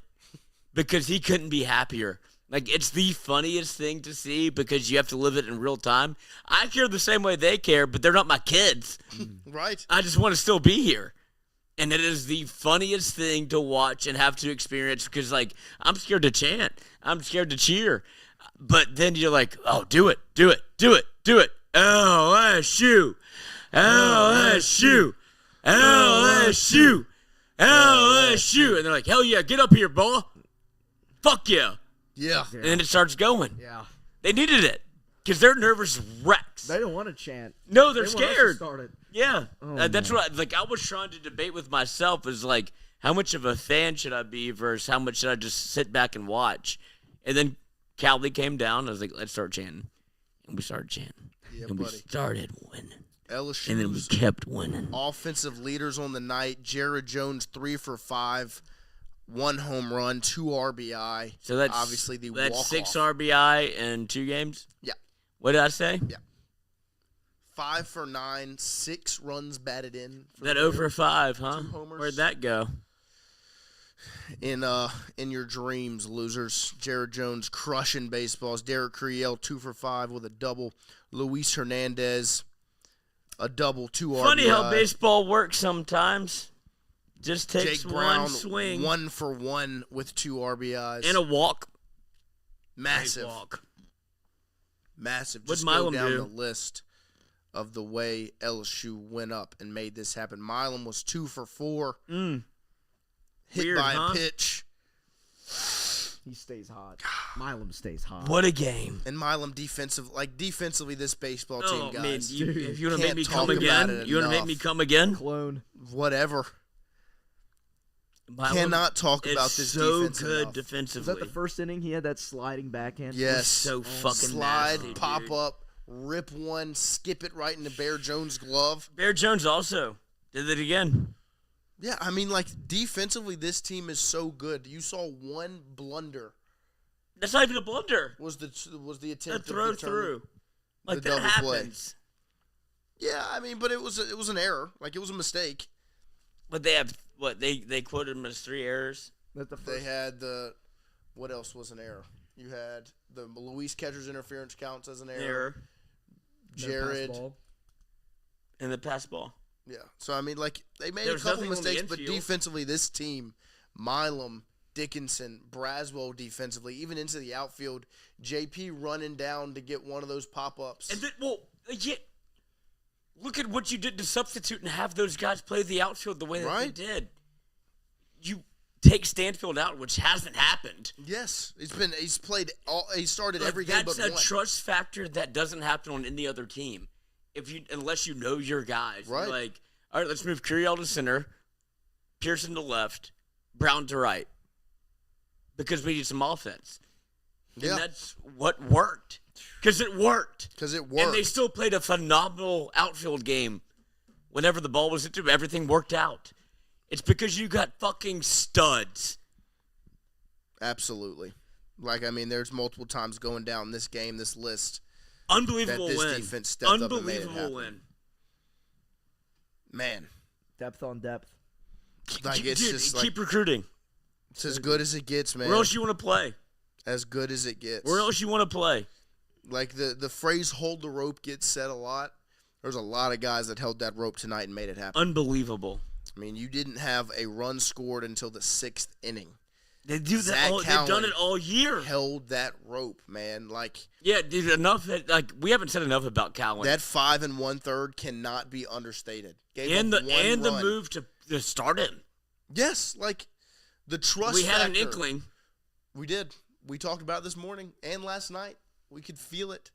Speaker 3: Because he couldn't be happier. It's the funniest thing to see because you have to live it in real time. I care the same way they care, but they're not my kids.
Speaker 2: Right.
Speaker 3: I just want to still be here. And it is the funniest thing to watch and have to experience because, I'm scared to chant. I'm scared to cheer. But then you're like, oh, do it, do it, do it, do it. LSU, LSU, LSU, LSU. And they're like, hell yeah, get up here, boy. Fuck yeah.
Speaker 2: Yeah.
Speaker 3: And then it starts going.
Speaker 4: Yeah.
Speaker 3: They needed it because they're nervous wrecks.
Speaker 4: They don't want to chant.
Speaker 3: No, they're scared. Yeah.
Speaker 4: Oh,
Speaker 3: that's what I was trying to debate with myself is how much of a fan should I be versus how much should I just sit back and watch? And then Callie came down. I was like, let's start chanting. And we started chanting.
Speaker 2: Yeah,
Speaker 3: and
Speaker 2: buddy.
Speaker 3: we started winning.
Speaker 2: LSU's
Speaker 3: and then we kept winning.
Speaker 2: Offensive leaders on the night. Jared Jones, 3 for 5. 1 home run, 2 RBI.
Speaker 3: So that's
Speaker 2: obviously the
Speaker 3: that's
Speaker 2: walk-off.
Speaker 3: 6 RBI in 2 games?
Speaker 2: Yeah.
Speaker 3: What did I say?
Speaker 2: Yeah. 5 for 9, 6 runs batted in.
Speaker 3: That over 5, huh?
Speaker 2: 2 homers.
Speaker 3: Where'd that go?
Speaker 2: In your dreams, losers. Jared Jones crushing baseballs. Derek Criel 2 for 5 with a double. Luis Hernandez a double, 2 RBI.
Speaker 3: Funny how baseball works sometimes. Just takes
Speaker 2: Jake Brown,
Speaker 3: one swing.
Speaker 2: 1 for 1 with 2 RBIs.
Speaker 3: And a walk.
Speaker 2: Massive.
Speaker 3: Great walk.
Speaker 2: Massive.
Speaker 3: What'd
Speaker 2: Just go
Speaker 3: Milam
Speaker 2: down
Speaker 3: do?
Speaker 2: the list of the way LSU went up and made this happen. Milam was 2 for 4. Hit
Speaker 3: Weird,
Speaker 2: by
Speaker 3: huh?
Speaker 2: a pitch.
Speaker 4: He stays hot. Milam stays hot.
Speaker 3: What a game.
Speaker 2: And Milam defensively, this baseball team,
Speaker 3: Oh, man,
Speaker 2: guys.
Speaker 3: if you want to make
Speaker 2: can't
Speaker 3: me
Speaker 2: talk
Speaker 3: come
Speaker 2: about
Speaker 3: again,
Speaker 2: it
Speaker 3: you want to make
Speaker 2: enough.
Speaker 3: me come again?
Speaker 4: Clone.
Speaker 2: Whatever.
Speaker 3: Milam
Speaker 2: Cannot talk
Speaker 3: is
Speaker 2: about this
Speaker 3: so
Speaker 2: defense
Speaker 3: good
Speaker 2: enough.
Speaker 3: defensively.
Speaker 4: Was that the first inning? He had that sliding backhand.
Speaker 2: Yes.
Speaker 3: So fucking
Speaker 2: Slide,
Speaker 3: nasty,
Speaker 2: pop
Speaker 3: dude.
Speaker 2: up, rip one, skip it right into Bear Jones' glove.
Speaker 3: Bear Jones also did it again.
Speaker 2: Yeah, I mean, defensively, this team is so good. You saw one blunder
Speaker 3: That's not even a blunder.
Speaker 2: was the
Speaker 3: A
Speaker 2: attempt
Speaker 3: throw
Speaker 2: of the turn.
Speaker 3: through. Like
Speaker 2: the
Speaker 3: that
Speaker 2: double play.
Speaker 3: happens.
Speaker 2: Yeah, I mean, but it was an error. It was a mistake.
Speaker 3: But they have what they quoted him as 3 errors.
Speaker 4: That the
Speaker 2: They
Speaker 4: first.
Speaker 2: had what else was an error? You had the Luis catcher's interference counts as an error.
Speaker 3: Error
Speaker 2: Jared.
Speaker 3: in the pass ball.
Speaker 2: Yeah. So, I mean, they made
Speaker 3: There
Speaker 2: a
Speaker 3: was
Speaker 2: couple
Speaker 3: nothing on the
Speaker 2: mistakes, but
Speaker 3: infield.
Speaker 2: defensively, this team, Milam, Dickinson, Braswell defensively, even into the outfield, JP running down to get one of those pop-ups.
Speaker 3: And then, look at what you did to substitute and have those guys play the outfield the way that
Speaker 2: Right.
Speaker 3: they did. You take Stanfield out, which hasn't happened.
Speaker 2: Yes. He started every game
Speaker 3: That's
Speaker 2: but
Speaker 3: a
Speaker 2: one.
Speaker 3: trust factor that doesn't happen on any other team. Unless you know your guys.
Speaker 2: Right.
Speaker 3: You're all right, let's move Curiel to center, Pearson to left, Brown to right. Because we need some offense.
Speaker 2: Yeah.
Speaker 3: And that's what worked. Because it worked.
Speaker 2: Because it worked.
Speaker 3: And they still played a phenomenal outfield game. Whenever the ball was into, everything worked out. It's because you got fucking studs.
Speaker 2: Absolutely. There's multiple times going down this game, this list,
Speaker 3: Unbelievable
Speaker 2: that this
Speaker 3: win.
Speaker 2: defense stepped up and made it
Speaker 3: Unbelievable
Speaker 2: happen.
Speaker 3: win.
Speaker 2: Man.
Speaker 4: Depth on depth.
Speaker 2: It's
Speaker 3: Dude,
Speaker 2: just
Speaker 3: keep recruiting.
Speaker 2: it's as good as it gets, man.
Speaker 3: Where else you want to play?
Speaker 2: As good as it gets.
Speaker 3: Where else you want to play?
Speaker 2: The phrase "hold the rope" gets said a lot. There's a lot of guys that held that rope tonight and made it happen.
Speaker 3: Unbelievable.
Speaker 2: I mean, you didn't have a run scored until the 6th inning.
Speaker 3: They do that.
Speaker 2: Zach
Speaker 3: They've done
Speaker 2: Cowan
Speaker 3: it all year.
Speaker 2: Held that rope, man.
Speaker 3: Yeah, dude. Enough. We haven't said enough about Cowan.
Speaker 2: That 5 1/3 cannot be understated. Gave
Speaker 3: and
Speaker 2: up
Speaker 3: the
Speaker 2: one
Speaker 3: the
Speaker 2: run.
Speaker 3: move to start him.
Speaker 2: Yes, the trust.
Speaker 3: We had an
Speaker 2: factor.
Speaker 3: inkling.
Speaker 2: We did. We talked about it this morning and last night. We could feel it.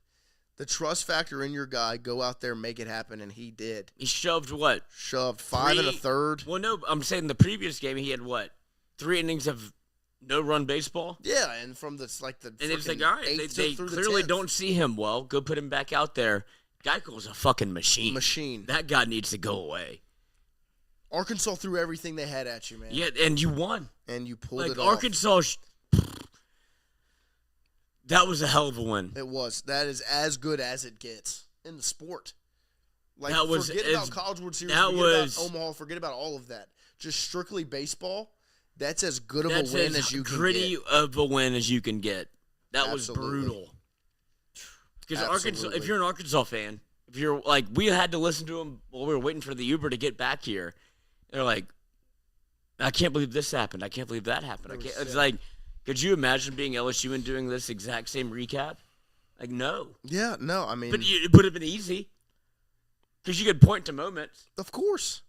Speaker 2: The trust factor in your guy. Go out there, make it happen, and he did.
Speaker 3: He shoved what?
Speaker 2: Shoved 5 1/3.
Speaker 3: Well, no, I'm saying the previous game he had what? 3 innings of no-run baseball.
Speaker 2: Yeah, and from the
Speaker 3: And it's
Speaker 2: frickin'
Speaker 3: all right,
Speaker 2: 8th
Speaker 3: they
Speaker 2: through the
Speaker 3: clearly
Speaker 2: 10th.
Speaker 3: don't see him well. Go put him back out there. Geico's a fucking machine. That guy needs to go away.
Speaker 2: Arkansas threw everything they had at you, man.
Speaker 3: Yeah, and you won.
Speaker 2: And you pulled it off.
Speaker 3: Arkansas, that was a hell of a win.
Speaker 2: It was. That is as good as it gets in the sport.
Speaker 3: That was
Speaker 2: forget
Speaker 3: as-
Speaker 2: about College World Series,
Speaker 3: that
Speaker 2: forget
Speaker 3: was-
Speaker 2: about Omaha, forget about all of that. Just strictly baseball, that's as good of
Speaker 3: That's
Speaker 2: a win
Speaker 3: as
Speaker 2: as you can
Speaker 3: gritty
Speaker 2: get.
Speaker 3: of a win as you can get. That
Speaker 2: Absolutely.
Speaker 3: was brutal. Because Arkansas,
Speaker 2: Absolutely.
Speaker 3: if you're an Arkansas fan, if you're we had to listen to them while we were waiting for the Uber to get back here. They're like, I can't believe this happened. I can't believe that happened. It's could you imagine being LSU and doing this exact same recap? No.
Speaker 2: Yeah, no, I mean,
Speaker 3: But it would have been easy. Because you could point to moments.
Speaker 2: of course.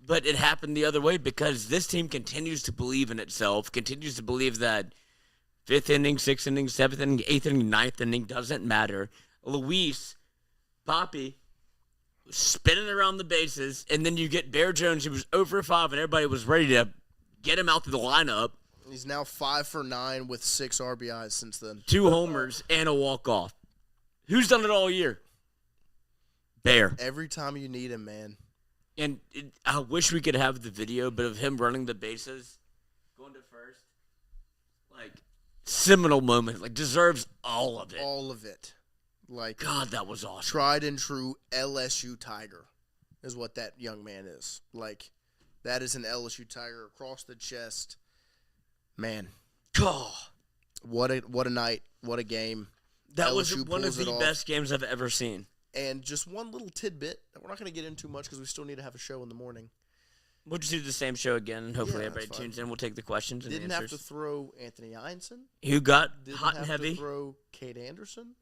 Speaker 3: But it happened the other way because this team continues to believe in itself, continues to believe that 5th inning, 6th inning, 7th inning, 8th inning, 9th inning doesn't matter. Luis, Poppy, spinning around the bases, and then you get Bear Jones, who was 0 for 5, and everybody was ready to get him out to the lineup.
Speaker 2: He's now 5 for 9 with 6 RBIs since then.
Speaker 3: 2 homers and a walk-off. Who's done it all year? Bear.
Speaker 2: Every time you need him, man.
Speaker 3: And I wish we could have the video, but of him running the bases, going to first. Like, seminal moment. Like, deserves all of it.
Speaker 2: All of it. Like,
Speaker 3: God, that was awesome.
Speaker 2: tried and true LSU Tiger is what that young man is. Like, that is an LSU Tiger across the chest. Man.
Speaker 3: God.
Speaker 2: What a night. What a game.
Speaker 3: That was
Speaker 2: LSU
Speaker 3: one of
Speaker 2: pulls it
Speaker 3: the
Speaker 2: off.
Speaker 3: best games I've ever seen.
Speaker 2: And just one little tidbit that we're not going to get into much because we still need to have a show in the morning.
Speaker 3: We'll just do the same show again, and hopefully
Speaker 2: Yeah,
Speaker 3: everybody
Speaker 2: that's fine.
Speaker 3: tunes in. We'll take the questions and
Speaker 2: Didn't
Speaker 3: the
Speaker 2: have
Speaker 3: answers.
Speaker 2: to throw Anthony Einson.
Speaker 3: Who got
Speaker 2: Didn't
Speaker 3: hot and
Speaker 2: have
Speaker 3: heavy?
Speaker 2: to throw Kate Anderson.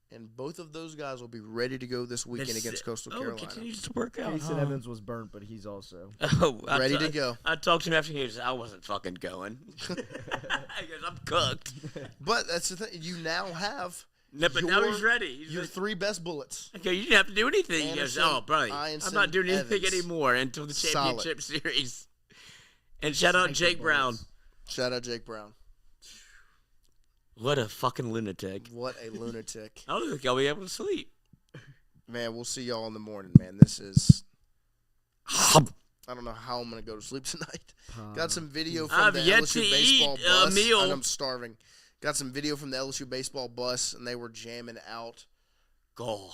Speaker 2: And both of those guys will be ready to go this weekend against Coastal Carolina.
Speaker 3: Continues to work out.
Speaker 4: Jason Evans was burnt, but he's also.
Speaker 2: Ready to go.
Speaker 3: I talked to him after he was. I wasn't fucking going. He goes, I'm cooked.
Speaker 2: But that's the thing. You now have
Speaker 3: No, but now he's ready. He's
Speaker 2: your
Speaker 3: like,
Speaker 2: three best bullets.
Speaker 3: okay, you didn't have to do anything. He goes,
Speaker 2: Anderson,
Speaker 3: oh, bro, I'm
Speaker 2: Einson,
Speaker 3: not doing anything
Speaker 2: Evans.
Speaker 3: anymore until the
Speaker 2: Solid.
Speaker 3: championship series. And shout out Jake Brown.
Speaker 2: Shout out Jake Brown.
Speaker 3: What a fucking lunatic.
Speaker 2: What a lunatic.
Speaker 3: I don't think I'll be able to sleep.
Speaker 2: Man, we'll see y'all in the morning, man. This is... I don't know how I'm going to go to sleep tonight. Got some video from
Speaker 3: I've
Speaker 2: the
Speaker 3: yet
Speaker 2: LSU
Speaker 3: to
Speaker 2: baseball
Speaker 3: eat a
Speaker 2: bus.
Speaker 3: meal.
Speaker 2: And I'm starving. Got some video from the LSU baseball bus, and they were jamming out.
Speaker 3: Go.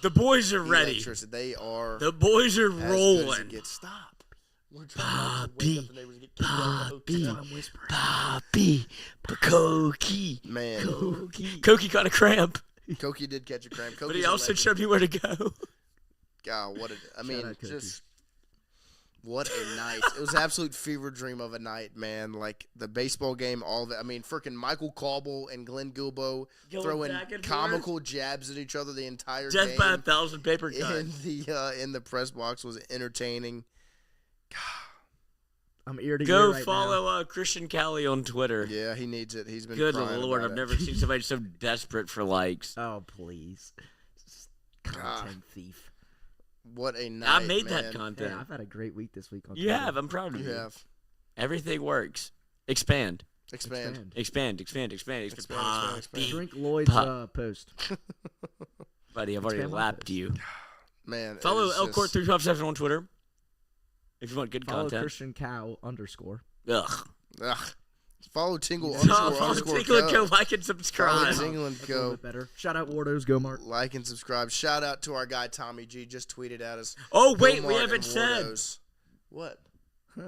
Speaker 3: The boys are ready.
Speaker 2: Electricity. They are
Speaker 3: The boys are
Speaker 2: as good as it
Speaker 3: rolling.
Speaker 2: gets. Stop. We're trying not to wake up the neighbors and get kicked out of the hotel.
Speaker 3: Bobby, Koki.
Speaker 2: Man,
Speaker 3: Koki got a cramp,
Speaker 2: Koki did catch a cramp.
Speaker 3: but
Speaker 2: Koki's
Speaker 3: he
Speaker 2: a
Speaker 3: also
Speaker 2: legend.
Speaker 3: showed me where to go.
Speaker 2: God, what a... I mean,
Speaker 4: out Koki.
Speaker 2: just... What a night. It was an absolute fever dream of a night, man. Like, the baseball game, all of it. I mean, freaking Michael Cauble and Glenn Gilbo
Speaker 3: Going
Speaker 2: throwing
Speaker 3: back and
Speaker 2: comical jabs at each other the entire
Speaker 3: Death
Speaker 2: game.
Speaker 3: by 1,000 paper cuts.
Speaker 2: In the press box was entertaining.
Speaker 4: I'm ear to ear
Speaker 3: Go
Speaker 4: right
Speaker 3: follow Christian Cali on Twitter.
Speaker 2: Yeah, he needs it. He's been
Speaker 3: Good
Speaker 2: crying
Speaker 3: Lord,
Speaker 2: about
Speaker 3: I've
Speaker 2: it.
Speaker 3: never seen somebody so desperate for likes.
Speaker 4: now. Oh, please. Content thief.
Speaker 2: What a night,
Speaker 3: I made
Speaker 2: man.
Speaker 3: that
Speaker 4: Hey,
Speaker 3: content.
Speaker 4: I've had a great week this week on
Speaker 3: You
Speaker 4: Twitter.
Speaker 3: have. I'm proud of you.
Speaker 2: You have.
Speaker 3: Everything works. Expand.
Speaker 2: Expand.
Speaker 3: Expand. Expand. Expand. Expand.
Speaker 2: Expand.
Speaker 4: Drink Lloyd's post.
Speaker 3: Buddy, I've already
Speaker 4: Expand my
Speaker 3: lapped
Speaker 4: post.
Speaker 3: you.
Speaker 2: Man.
Speaker 3: Follow
Speaker 2: it's just-
Speaker 3: Elcourt357 on Twitter if you want good
Speaker 4: Follow
Speaker 3: content.
Speaker 4: Christian Cow _
Speaker 3: Ugh.
Speaker 2: Ugh. Follow Tingle
Speaker 3: Follow
Speaker 2: _
Speaker 3: Tingle and
Speaker 2: go.
Speaker 3: go like and
Speaker 2: Follow
Speaker 3: subscribe.
Speaker 2: Tingle and
Speaker 4: That's a little
Speaker 2: go.
Speaker 4: bit better. Shout out Wardos, Go Mark.
Speaker 2: Like and subscribe. Shout out to our guy Tommy G. Just tweeted at us.
Speaker 3: Oh, wait,
Speaker 2: Go
Speaker 3: we
Speaker 2: Mart
Speaker 3: haven't
Speaker 2: and
Speaker 3: said.
Speaker 2: Wardos. What?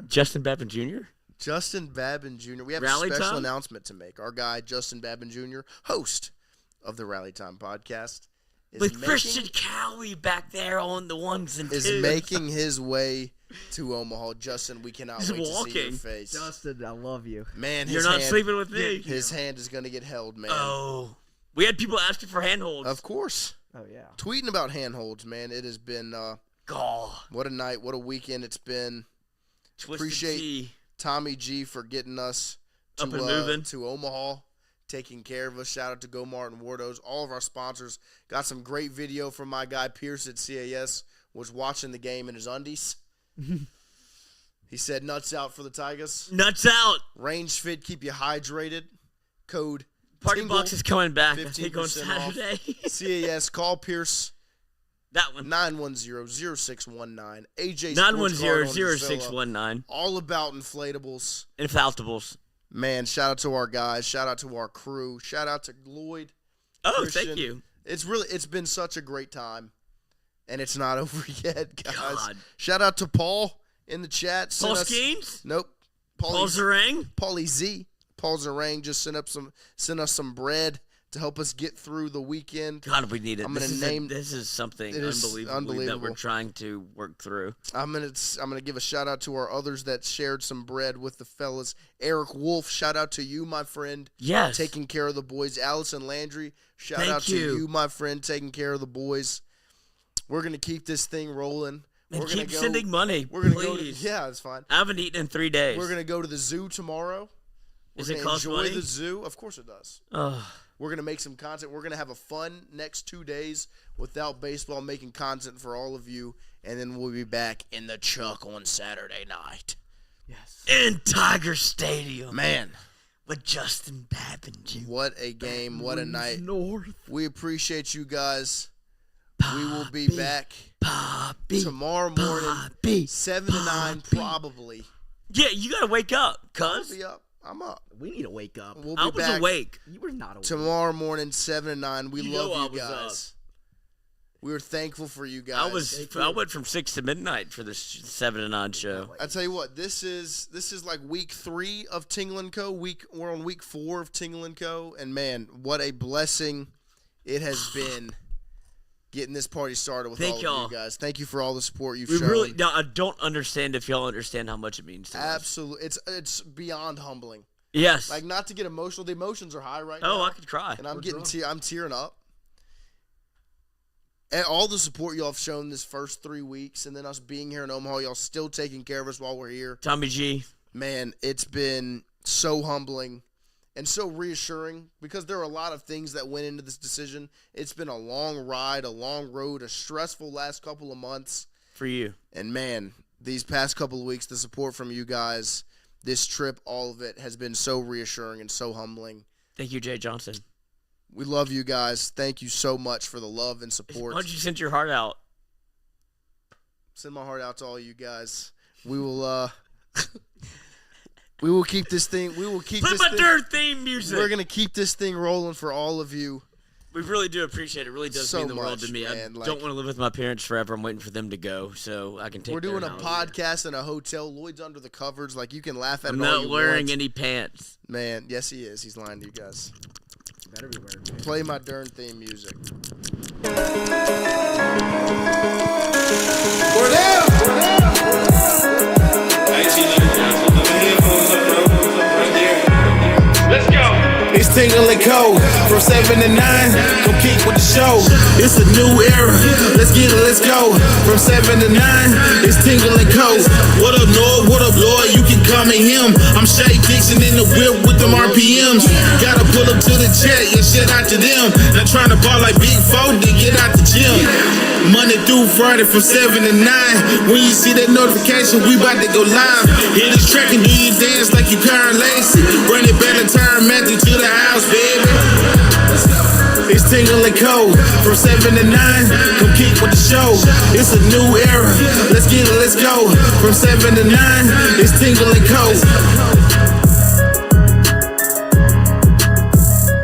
Speaker 3: Justin Babin Jr.?
Speaker 2: Justin Babin Jr. We have
Speaker 3: Rally
Speaker 2: a special
Speaker 3: Time?
Speaker 2: announcement to make. Our guy Justin Babin Jr., host of the Rally Time podcast,
Speaker 3: With Christian Cowie back there on the ones and twos.
Speaker 2: is making his way to Omaha. Justin, we cannot
Speaker 3: He's
Speaker 2: wait to see your
Speaker 3: walking.
Speaker 2: face.
Speaker 4: Justin, I love you.
Speaker 2: Man,
Speaker 3: You're
Speaker 2: his
Speaker 3: not
Speaker 2: hand,
Speaker 3: sleeping with me.
Speaker 2: His hand is going to get held, man.
Speaker 3: Oh. We had people asking for handholds.
Speaker 2: Of course.
Speaker 4: Oh, yeah.
Speaker 2: Tweeting about handholds, man. It has been
Speaker 3: God.
Speaker 2: what a night, what a weekend it's been.
Speaker 3: Twisted
Speaker 2: Appreciate
Speaker 3: Tea.
Speaker 2: Tommy G for getting us to,
Speaker 3: Up and moving.
Speaker 2: to Omaha, taking care of us. Shout out to Go Mart and Wardos, all of our sponsors. Got some great video from my guy Pierce at CAS, was watching the game in his undies. He said nuts out for the Tigers.
Speaker 3: Nuts out.
Speaker 2: Range Fit, keep you hydrated. Code
Speaker 3: Party
Speaker 2: Tingle,
Speaker 3: Box is coming back, I think, on
Speaker 2: 15% off.
Speaker 3: Saturday.
Speaker 2: CAS, call Pierce,
Speaker 3: That one.
Speaker 2: 910-0619. AJ
Speaker 3: 910-0619.
Speaker 2: All about inflatables.
Speaker 3: Infaltables.
Speaker 2: Man, shout out to our guys. Shout out to our crew. Shout out to Lloyd.
Speaker 3: Oh,
Speaker 2: Christian.
Speaker 3: thank you.
Speaker 2: It's been such a great time, and it's not over yet, guys.
Speaker 3: God.
Speaker 2: Shout out to Paul in the chat.
Speaker 3: Paul
Speaker 2: Sent us-
Speaker 3: Skeens?
Speaker 2: Nope.
Speaker 3: Paul Zarang?
Speaker 2: Paulie Z. Paul Zarang just sent us some bread to help us get through the weekend.
Speaker 3: God, we need it.
Speaker 2: I'm gonna
Speaker 3: This is something
Speaker 2: It is
Speaker 3: unbelievable that
Speaker 2: unbelievable.
Speaker 3: we're trying to work through.
Speaker 2: I'm gonna give a shout out to our others that shared some bread with the fellas. Eric Wolf, shout out to you, my friend.
Speaker 3: Yes.
Speaker 2: Taking care of the boys. Allison Landry, shout
Speaker 3: Thank
Speaker 2: out to
Speaker 3: you.
Speaker 2: you, my friend, taking care of the boys. We're gonna keep this thing rolling.
Speaker 3: And
Speaker 2: We're gonna
Speaker 3: keep
Speaker 2: go,
Speaker 3: sending money,
Speaker 2: We're gonna
Speaker 3: please.
Speaker 2: go. Yeah, it's fine.
Speaker 3: I haven't eaten in 3 days.
Speaker 2: We're gonna go to the zoo tomorrow. We're
Speaker 3: Does it
Speaker 2: gonna
Speaker 3: cost
Speaker 2: enjoy
Speaker 3: money?
Speaker 2: the zoo. Of course it does.
Speaker 3: Ugh.
Speaker 2: We're gonna make some content. We're gonna have a fun next 2 days without baseball, making content for all of you, and then we'll be back in the truck on Saturday night.
Speaker 4: Yes.
Speaker 3: In Tiger Stadium.
Speaker 2: Man,
Speaker 3: With Justin Babin Jr.
Speaker 2: what a game! What a night!
Speaker 4: North.
Speaker 2: We appreciate you guys. We will be back
Speaker 3: Poppy.
Speaker 2: tomorrow morning,
Speaker 3: Poppy.
Speaker 2: 7 to 9
Speaker 3: Poppy.
Speaker 2: probably.
Speaker 3: Yeah, you gotta wake up,
Speaker 2: I'll
Speaker 3: cuz.
Speaker 2: be up. I'm up.
Speaker 4: We need to wake up.
Speaker 2: We'll
Speaker 3: I
Speaker 2: be
Speaker 3: was
Speaker 2: back
Speaker 3: awake.
Speaker 4: You were not awake.
Speaker 2: tomorrow morning, 7 to 9. We
Speaker 3: You know I
Speaker 2: love you
Speaker 3: was up.
Speaker 2: guys. We were thankful for you guys.
Speaker 3: I went from 6 to midnight for this 7 to 9 show.
Speaker 2: I tell you what, this is like week 3 of Tingle & Co. We're on week 4 of Tingle & Co. And man, what a blessing it has been getting this party started with all of you guys. Thank you for all the support you've shown.
Speaker 3: Now, I don't understand if y'all understand how much it means to us.
Speaker 2: Absolutely, it's beyond humbling.
Speaker 3: Yes.
Speaker 2: Like, not to get emotional, the emotions are high right now.
Speaker 3: Oh, I could cry.
Speaker 2: And I'm tearing up. And all the support y'all have shown this first 3 weeks, and then us being here in Omaha, y'all still taking care of us while we're here.
Speaker 3: Tommy G.
Speaker 2: Man, it's been so humbling and so reassuring because there are a lot of things that went into this decision. It's been a long ride, a long road, a stressful last couple of months.
Speaker 3: For you.
Speaker 2: And man, these past couple of weeks, the support from you guys, this trip, all of it has been so reassuring and so humbling.
Speaker 3: Thank you, Jay Johnson.
Speaker 2: We love you guys. Thank you so much for the love and support.
Speaker 3: Why don't you send your heart out?
Speaker 2: Send my heart out to all you guys. We will we will keep this thing. We will keep
Speaker 3: Play
Speaker 2: this
Speaker 3: my
Speaker 2: thing.
Speaker 3: dirt theme music.
Speaker 2: We're gonna keep this thing rolling for all of you.
Speaker 3: We really do appreciate it. It really does
Speaker 2: So
Speaker 3: mean the world
Speaker 2: much,
Speaker 3: to me.
Speaker 2: man.
Speaker 3: I
Speaker 2: Like,
Speaker 3: don't want to live with my parents forever. I'm waiting for them to go so I can take
Speaker 2: We're doing
Speaker 3: their
Speaker 2: a
Speaker 3: house.
Speaker 2: podcast in a hotel. Lloyd's under the covers. Like, you can laugh at
Speaker 3: I'm
Speaker 2: it all
Speaker 3: not
Speaker 2: you
Speaker 3: wearing
Speaker 2: want.
Speaker 3: any pants.
Speaker 2: Man, yes he is. He's lying to you guys.
Speaker 4: Better be wearing.
Speaker 2: Play my darn theme music.
Speaker 1: We're there. Let's go. It's Tingle & Co. From 7 to 9. Come kick with the show. It's a new era. Let's get it, let's go. From 7 to 9. It's Tingle & Co. What up, Lloyd? What up, Lloyd? You can call me him. I'm Shay Dixon in the whip with them RPMs. Gotta pull up to the jet. Yeah, shit out to them. Not trying to ball like Big 4 to get out the gym. Monday through Friday from 7 to 9. When you see that notification, we about to go live. Hit this track and do you dance like you Karen Lacey. Run it back and turn Matthew to the house, baby. It's Tingle & Co. From 7 to 9. Come kick with the show. It's a new era. Let's get it, let's go. From 7 to 9. It's Tingle & Co.